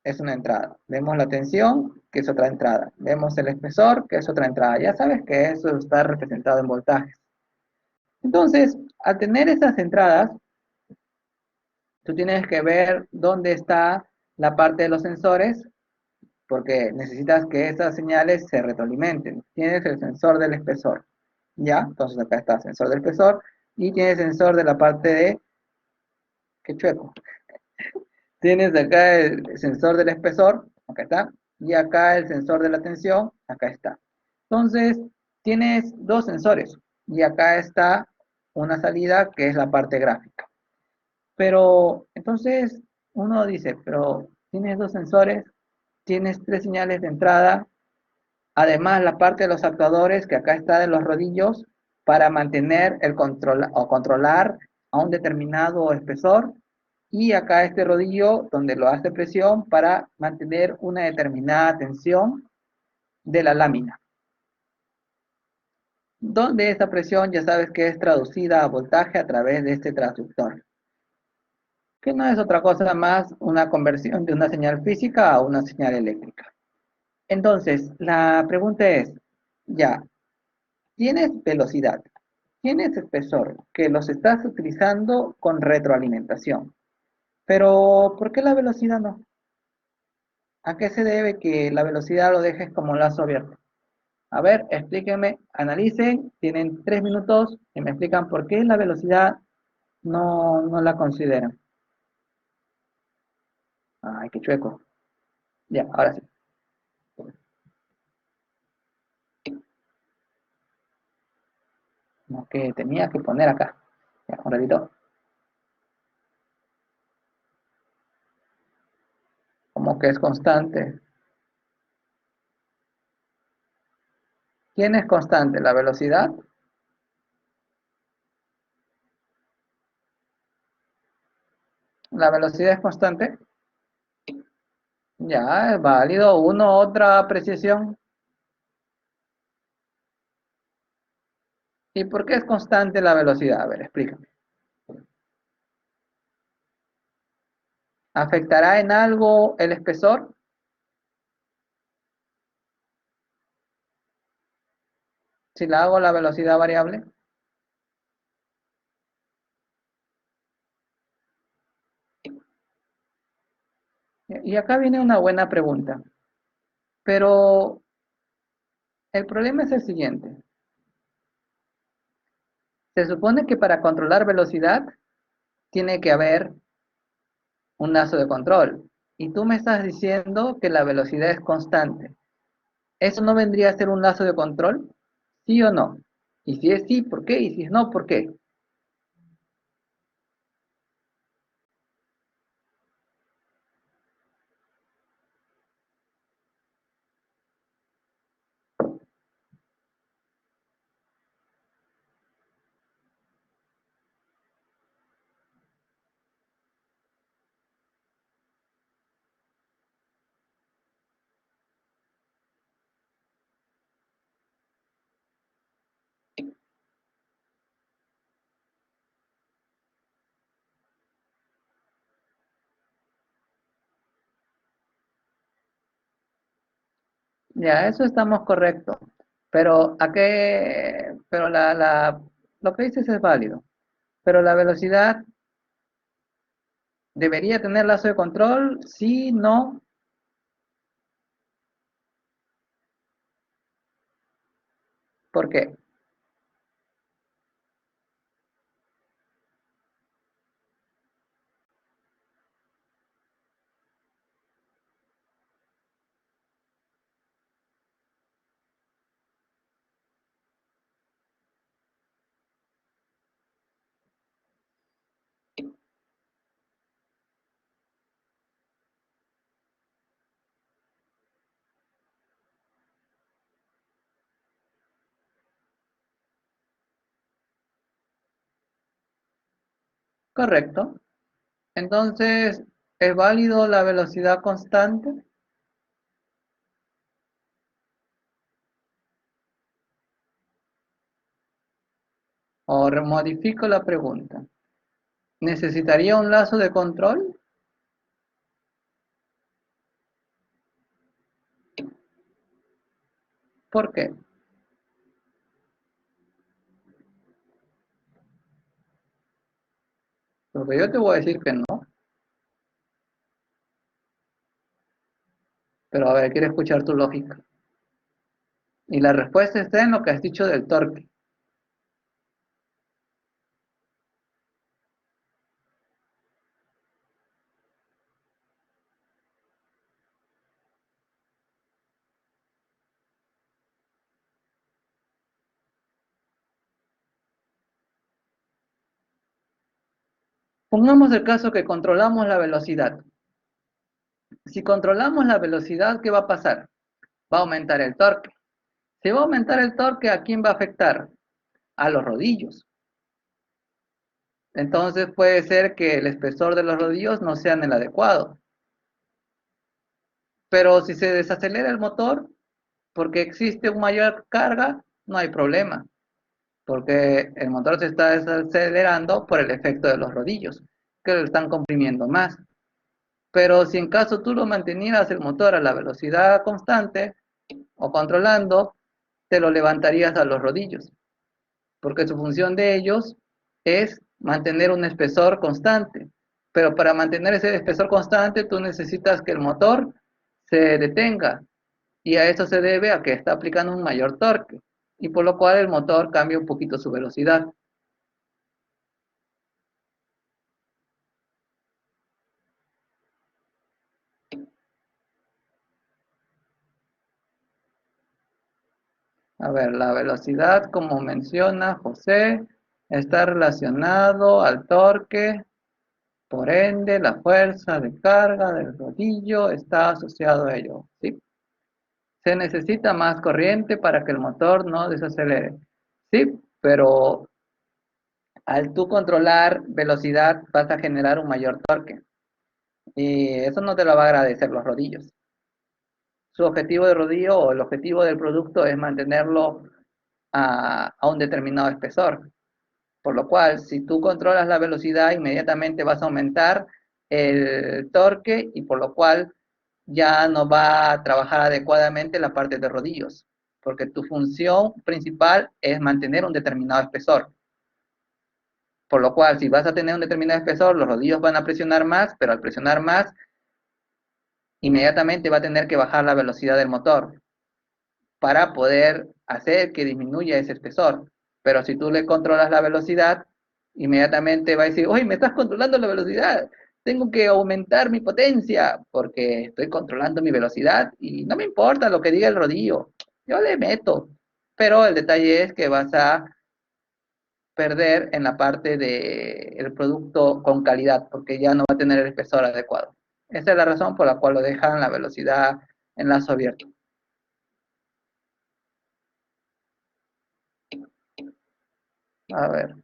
es una entrada. Vemos la tensión, que es otra entrada. Vemos el espesor, que es otra entrada. Ya sabes que eso está representado en voltajes. Entonces, al tener esas entradas, tú tienes que ver dónde está la parte de los sensores, porque necesitas que esas señales se retroalimenten. Tienes el sensor del espesor, ¿ya? Entonces acá está el sensor del espesor, y tienes el sensor de la parte de... ¡Qué chueco! Tienes acá el sensor del espesor, acá está, y acá el sensor de la tensión, acá está. Entonces, tienes dos sensores, y acá está una salida que es la parte gráfica. Pero, entonces, uno dice, pero tienes dos sensores, tienes tres señales de entrada, además la parte de los actuadores que acá está de los rodillos para mantener el control o controlar a un determinado espesor, y acá este rodillo donde lo hace presión para mantener una determinada tensión de la lámina. donde esa presión ya sabes que es traducida a voltaje a través de este transductor, que no es otra cosa más una conversión de una señal física a una señal eléctrica. Entonces, la pregunta es, ya, tienes velocidad, tienes espesor, que los estás utilizando con retroalimentación, pero ¿por qué la velocidad no? ¿A qué se debe que la velocidad lo dejes como lazo abierto? A ver, explíquenme, analicen, tienen 3 minutos y me explican por qué la velocidad no la consideran. Ay, qué chueco. Ya, ahora sí. No, que tenía que poner acá. Ya, un ratito. Como que es constante. ¿Quién es constante? ¿La velocidad? ¿La velocidad es constante? Ya, es válido. Uno, otra apreciación. ¿Y por qué es constante la velocidad? A ver, explícame. ¿Afectará en algo el espesor? Si la hago la velocidad variable. Y acá viene una buena pregunta. Pero el problema es el siguiente. Se supone que para controlar velocidad tiene que haber un lazo de control. Y tú me estás diciendo que la velocidad es constante. ¿Eso no vendría a ser un lazo de control? ¿Sí o no? Y si es sí, ¿por qué? Y si es no, ¿por qué? Ya, eso estamos correctos. Pero ¿a qué? Pero lo que dices es válido. Pero la velocidad debería tener lazo de control, sí, no, ¿por qué? Correcto. Entonces, ¿es válido la velocidad constante? O remodifico la pregunta. ¿Necesitaría un lazo de control? ¿Por qué? Porque yo te voy a decir que no, pero a ver, quiero escuchar tu lógica. Y la respuesta está en lo que has dicho del torque. Pongamos el caso que controlamos la velocidad. Si controlamos la velocidad, ¿qué va a pasar? Va a aumentar el torque. Si va a aumentar el torque, ¿a quién va a afectar? A los rodillos. Entonces puede ser que el espesor de los rodillos no sea el adecuado. Pero si se desacelera el motor, porque existe una mayor carga, no hay problema. porque el motor se está desacelerando por el efecto de los rodillos, que lo están comprimiendo más. Pero si en caso tú lo mantenieras el motor a la velocidad constante o controlando, te lo levantarías a los rodillos, porque su función de ellos es mantener un espesor constante. Pero para mantener ese espesor constante, tú necesitas que el motor se detenga, y a eso se debe a que está aplicando un mayor torque, y por lo cual el motor cambia un poquito su velocidad. A ver, la velocidad, como menciona José, está relacionado al torque, por ende, la fuerza de carga del rodillo está asociado a ello, ¿sí? Se necesita más corriente para que el motor no desacelere, ¿sí? Pero al tú controlar velocidad vas a generar un mayor torque, y eso no te lo va a agradecer los rodillos. Su objetivo de rodillo o el objetivo del producto es mantenerlo a un determinado espesor. Por lo cual, si tú controlas la velocidad, inmediatamente vas a aumentar el torque, y por lo cual ya no va a trabajar adecuadamente la parte de rodillos, porque tu función principal es mantener un determinado espesor. Por lo cual, si vas a tener un determinado espesor, los rodillos van a presionar más, pero al presionar más, inmediatamente va a tener que bajar la velocidad del motor para poder hacer que disminuya ese espesor. Pero si tú le controlas la velocidad, inmediatamente va a decir, oye, me estás controlando la velocidad, tengo que aumentar mi potencia porque estoy controlando mi velocidad y no me importa lo que diga el rodillo, yo le meto. Pero el detalle es que vas a perder en la parte del producto con calidad, porque ya no va a tener el espesor adecuado. Esa es la razón por la cual lo dejan la velocidad en lazo abierto. A ver.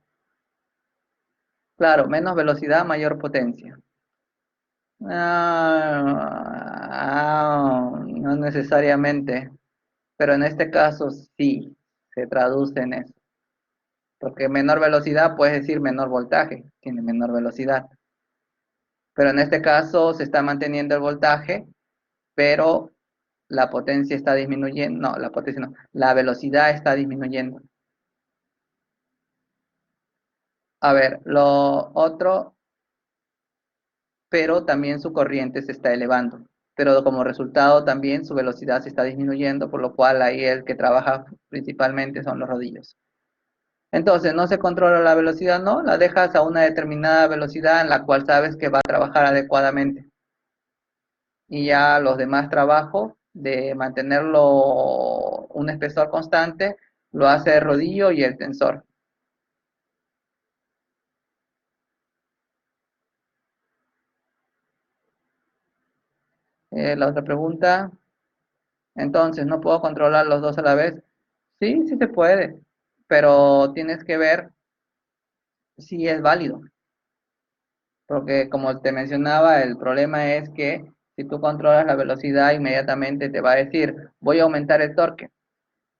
Claro, menos velocidad, mayor potencia. No necesariamente, pero en este caso sí se traduce en eso, porque menor velocidad puedes decir menor voltaje, tiene menor velocidad, pero en este caso se está manteniendo el voltaje, pero la potencia está disminuyendo, no, la potencia no, la velocidad está disminuyendo. A ver, lo otro, pero también su corriente se está elevando, pero como resultado también su velocidad se está disminuyendo, por lo cual ahí el que trabaja principalmente son los rodillos. Entonces, no se controla la velocidad, no, la dejas a una determinada velocidad en la cual sabes que va a trabajar adecuadamente. Y ya los demás trabajos de mantenerlo un espesor constante, lo hace el rodillo y el tensor. La otra pregunta, entonces, ¿no puedo controlar los dos a la vez? Sí, sí se puede, pero tienes que ver si es válido, porque como te mencionaba, el problema es que si tú controlas la velocidad, inmediatamente te va a decir, voy a aumentar el torque,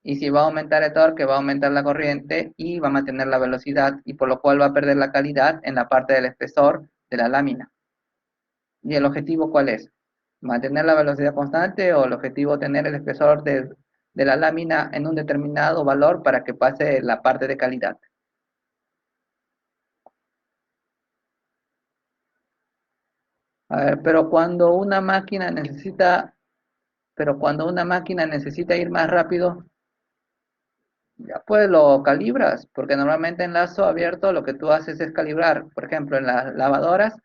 y si va a aumentar el torque, va a aumentar la corriente y va a mantener la velocidad, y por lo cual va a perder la calidad en la parte del espesor de la lámina. ¿Y el objetivo cuál es? ¿Mantener la velocidad constante o el objetivo tener el espesor de la lámina en un determinado valor para que pase la parte de calidad? A ver, pero cuando una máquina necesita ir más rápido, ya pues lo calibras, porque normalmente en lazo abierto lo que tú haces es calibrar. Por ejemplo, en las lavadoras,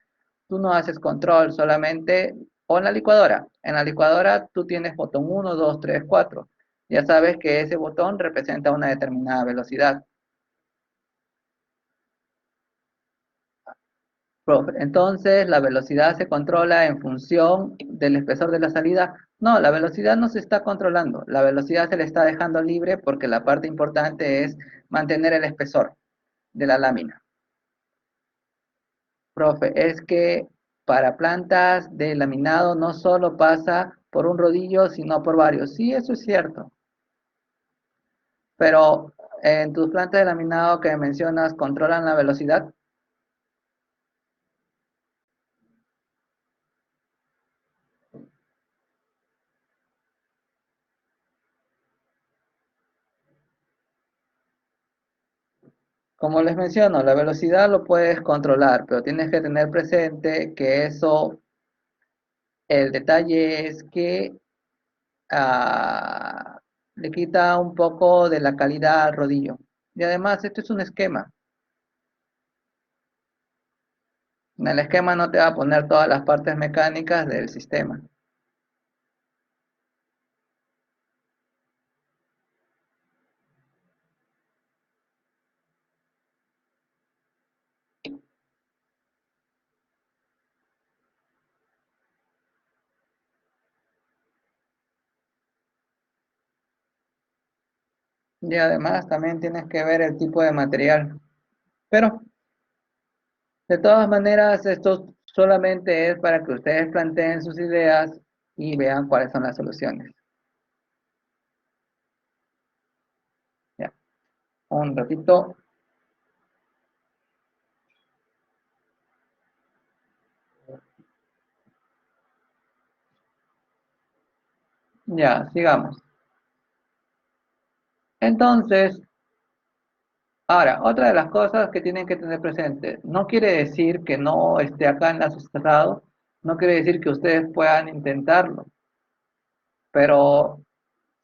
tú no haces control solamente, o en la licuadora tú tienes botón uno 2 3 4. Ya sabes que ese botón representa una determinada velocidad. Profe, entonces, ¿la velocidad se controla en función del espesor de la salida? No, la velocidad no se está controlando. La velocidad se le está dejando libre porque la parte importante es mantener el espesor de la lámina. Profe, es que para plantas de laminado no solo pasa por un rodillo, sino por varios. Sí, eso es cierto. Pero En tus plantas de laminado que mencionas, ¿controlan la velocidad? Como les menciono, la velocidad lo puedes controlar, pero tienes que tener presente que eso, el detalle es que ah, le quita un poco de la calidad al rodillo. Y además, esto es un esquema. En el esquema no te va a poner todas las partes mecánicas del sistema. Y además también tienes que ver el tipo de material. Pero, de todas maneras, esto solamente es para que ustedes planteen sus ideas y vean cuáles son las soluciones. Ya, un ratito. Ya, sigamos. Entonces, ahora, otra de las cosas que tienen que tener presente, no quiere decir que no esté acá en enlace cerrado, no quiere decir que ustedes puedan intentarlo, pero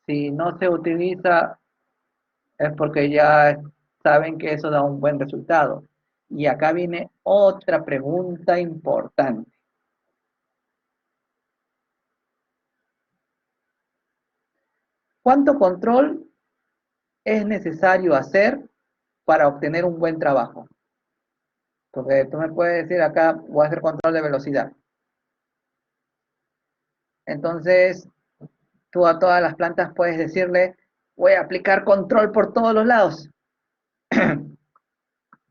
si no se utiliza es porque ya saben que eso da un buen resultado. Y acá viene otra pregunta importante. ¿Cuánto control es necesario hacer para obtener un buen trabajo? Porque tú me puedes decir acá, voy a hacer control de velocidad. Entonces, tú a todas las plantas puedes decirle, voy a aplicar control por todos los lados.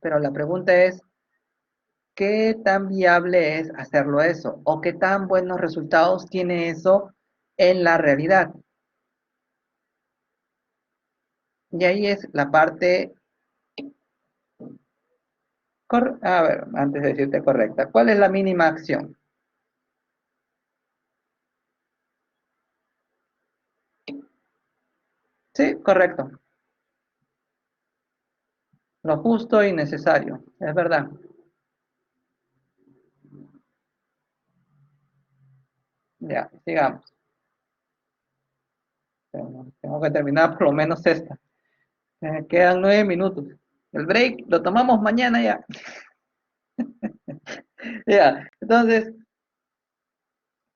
Pero la pregunta es, ¿qué tan viable es hacerlo eso? ¿O qué tan buenos resultados tiene eso en la realidad? Y ahí es la parte, a ver, antes de decirte correcta, ¿cuál es la mínima acción? Sí, correcto. Lo justo y necesario, es verdad. Ya, sigamos. Tengo que terminar por lo menos esta. Quedan 9 minutos. El break lo tomamos mañana ya. Ya, entonces,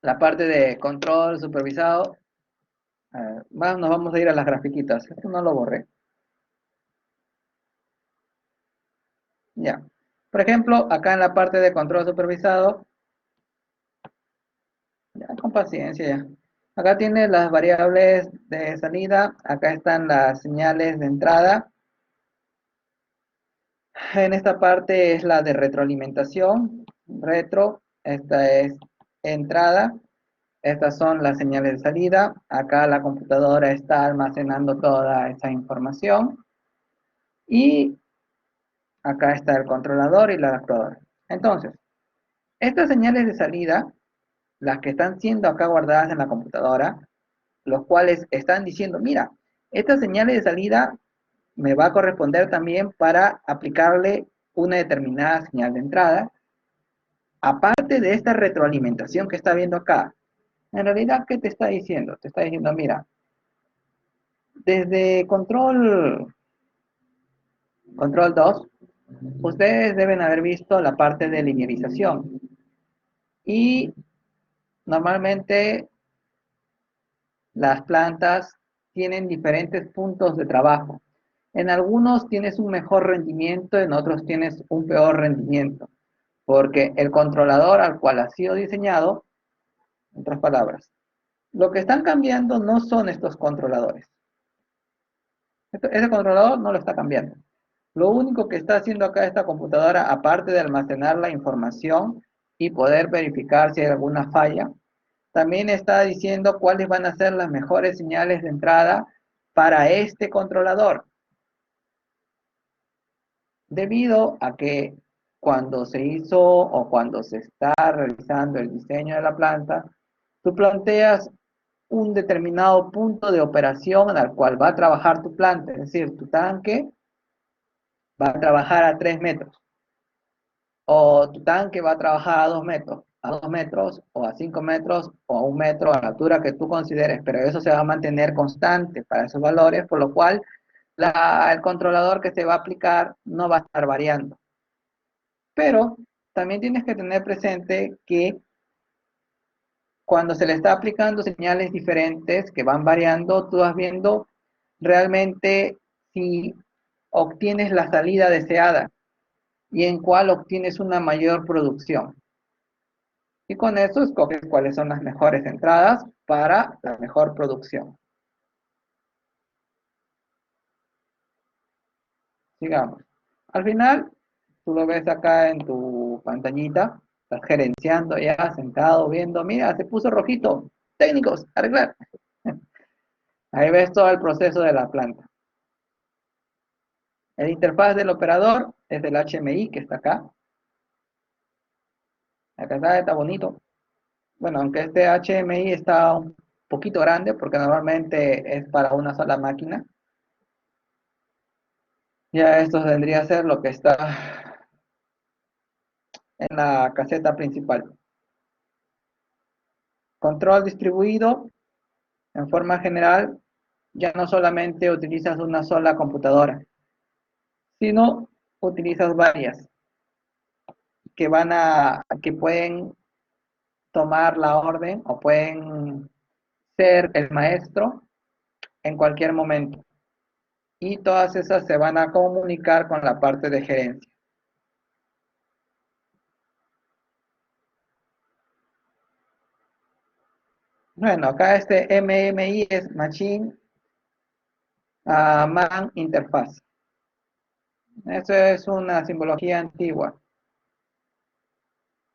la parte de control supervisado, más nos vamos a ir a las grafiquitas. Esto no lo borré. Ya. Por ejemplo, acá en la parte de control supervisado, ya, con paciencia ya. Acá tiene las variables de salida, acá están las señales de entrada. En esta parte es la de retroalimentación, retro, esta es entrada, estas son las señales de salida. Acá la computadora está almacenando toda esa información. Y acá está el controlador y la adaptadora. Entonces, estas señales de salida, las que están siendo acá guardadas en la computadora, los cuales están diciendo, mira, estas señales de salida me va a corresponder también para aplicarle una determinada señal de entrada. Aparte de esta retroalimentación que está viendo acá, en realidad, ¿qué te está diciendo? Te está diciendo, mira, desde control 2, ustedes deben haber visto la parte de linealización. Y normalmente las plantas tienen diferentes puntos de trabajo. En algunos tienes un mejor rendimiento, en otros tienes un peor rendimiento, porque el controlador al cual ha sido diseñado, en otras palabras, lo que están cambiando no son estos controladores. Ese controlador no lo está cambiando. Lo único que está haciendo acá esta computadora, aparte de almacenar la información y poder verificar si hay alguna falla, también está diciendo cuáles van a ser las mejores señales de entrada para este controlador. debido a que cuando se hizo o cuando se está realizando el diseño de la planta, tú planteas un determinado punto de operación al cual va a trabajar tu planta, es decir, tu tanque va a trabajar a 3 metros, o tu tanque va a trabajar a 2 metros, o a 5 metros, o a 1 metro, a la altura que tú consideres, pero eso se va a mantener constante para esos valores, por lo cual el controlador que se va a aplicar no va a estar variando. Pero también tienes que tener presente que cuando se le está aplicando señales diferentes que van variando, tú vas viendo realmente si obtienes la salida deseada y en cuál obtienes una mayor producción. Y con eso escoges cuáles son las mejores entradas para la mejor producción. Sigamos. Al final, tú lo ves acá en tu pantallita, estás gerenciando ya, sentado, viendo, mira, se puso rojito, técnicos, arreglar. Ahí ves todo el proceso de la planta. El interfaz del operador es el HMI que está acá. Acá está bonito. Bueno, aunque este HMI está un poquito grande porque normalmente es para una sola máquina. Ya esto vendría a ser lo que está en la caseta principal. Control distribuido, en forma general, ya no solamente utilizas una sola computadora, sino utilizas varias que pueden tomar la orden o pueden ser el maestro en cualquier momento. Y todas esas se van a comunicar con la parte de gerencia. Bueno, acá este MMI es Machine Man Interface. Eso es una simbología antigua,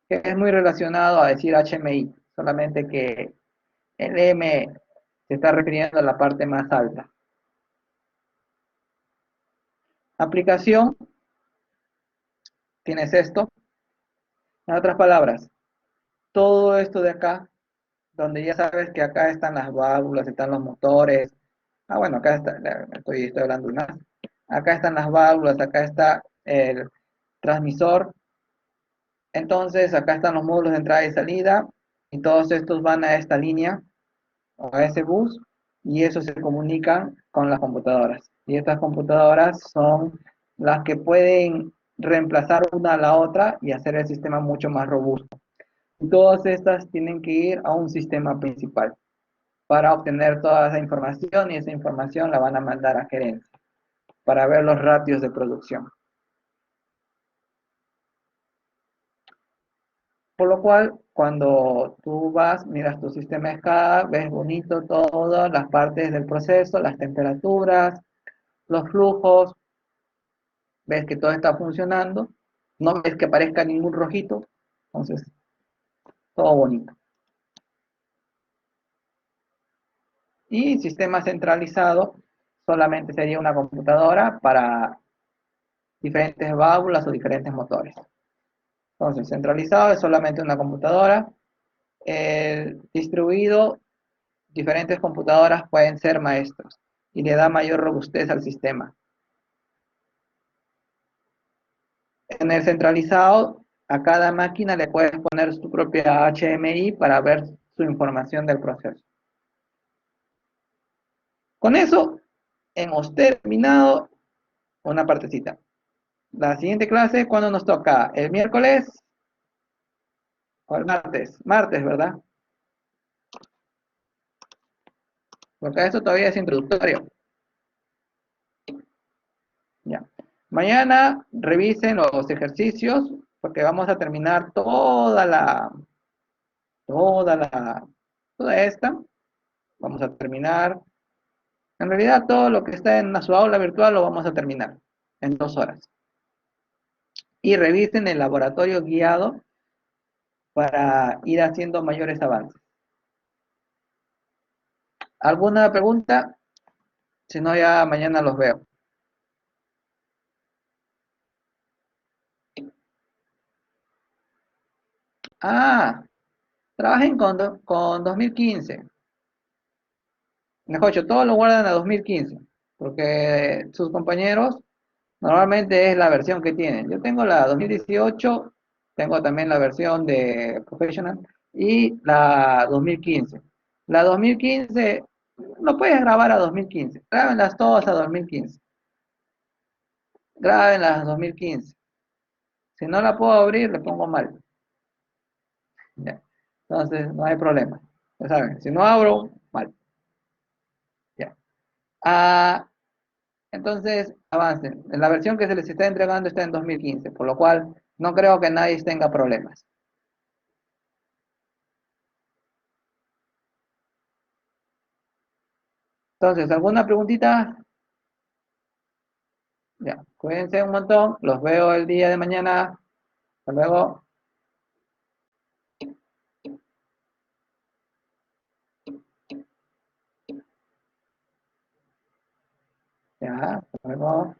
que es muy relacionado a decir HMI, solamente que el M se está refiriendo a la parte más alta. Aplicación, tienes esto. En otras palabras, todo esto de acá, donde ya sabes que acá están las válvulas, están los motores. Bueno, acá está, estoy hablando más. Acá están las válvulas, acá está el transmisor. Entonces, acá están los módulos de entrada y salida. Y todos estos van a esta línea o a ese bus. Y eso se comunican con las computadoras. Y estas computadoras son las que pueden reemplazar una a la otra y hacer el sistema mucho más robusto. Y todas estas tienen que ir a un sistema principal para obtener toda esa información y esa información la van a mandar a gerencia para ver los ratios de producción. Por lo cual, cuando tú vas, miras tu sistema SCADA, ves bonito todas las partes del proceso, las temperaturas, los flujos, ves que todo está funcionando, no ves que aparezca ningún rojito, entonces, todo bonito. Y sistema centralizado solamente sería una computadora para diferentes válvulas o diferentes motores. Entonces, centralizado es solamente una computadora. Distribuido, diferentes computadoras pueden ser maestros y le da mayor robustez al sistema. En el centralizado, a cada máquina le puedes poner su propia HMI para ver su información del proceso. Con eso, hemos terminado una partecita. La siguiente clase, ¿cuándo nos toca? ¿El miércoles o el martes? Martes, ¿verdad? Porque esto todavía es introductorio. Ya. Mañana revisen los ejercicios porque vamos a terminar toda esta. Vamos a terminar. En realidad todo lo que está en su aula virtual lo vamos a terminar en 2 horas. Y revisen el laboratorio guiado para ir haciendo mayores avances. ¿Alguna pregunta? Si no, ya mañana los veo. Ah, trabajen con 2015. Mejor dicho, todos lo guardan a 2015, porque sus compañeros normalmente es la versión que tienen. Yo tengo la 2018, tengo también la versión de Professional y la 2015. La 2015, no puedes grabar a 2015, grábenlas todas a 2015. Grábenlas a 2015. Si no la puedo abrir, le pongo mal. Ya. Entonces, no hay problema. Ya saben, si no abro, mal. Ya. Ah, entonces, avancen. La versión que se les está entregando está en 2015, por lo cual no creo que nadie tenga problemas. Entonces, ¿alguna preguntita? Ya, cuídense un montón. Los veo el día de mañana. Hasta luego. Ya, hasta luego.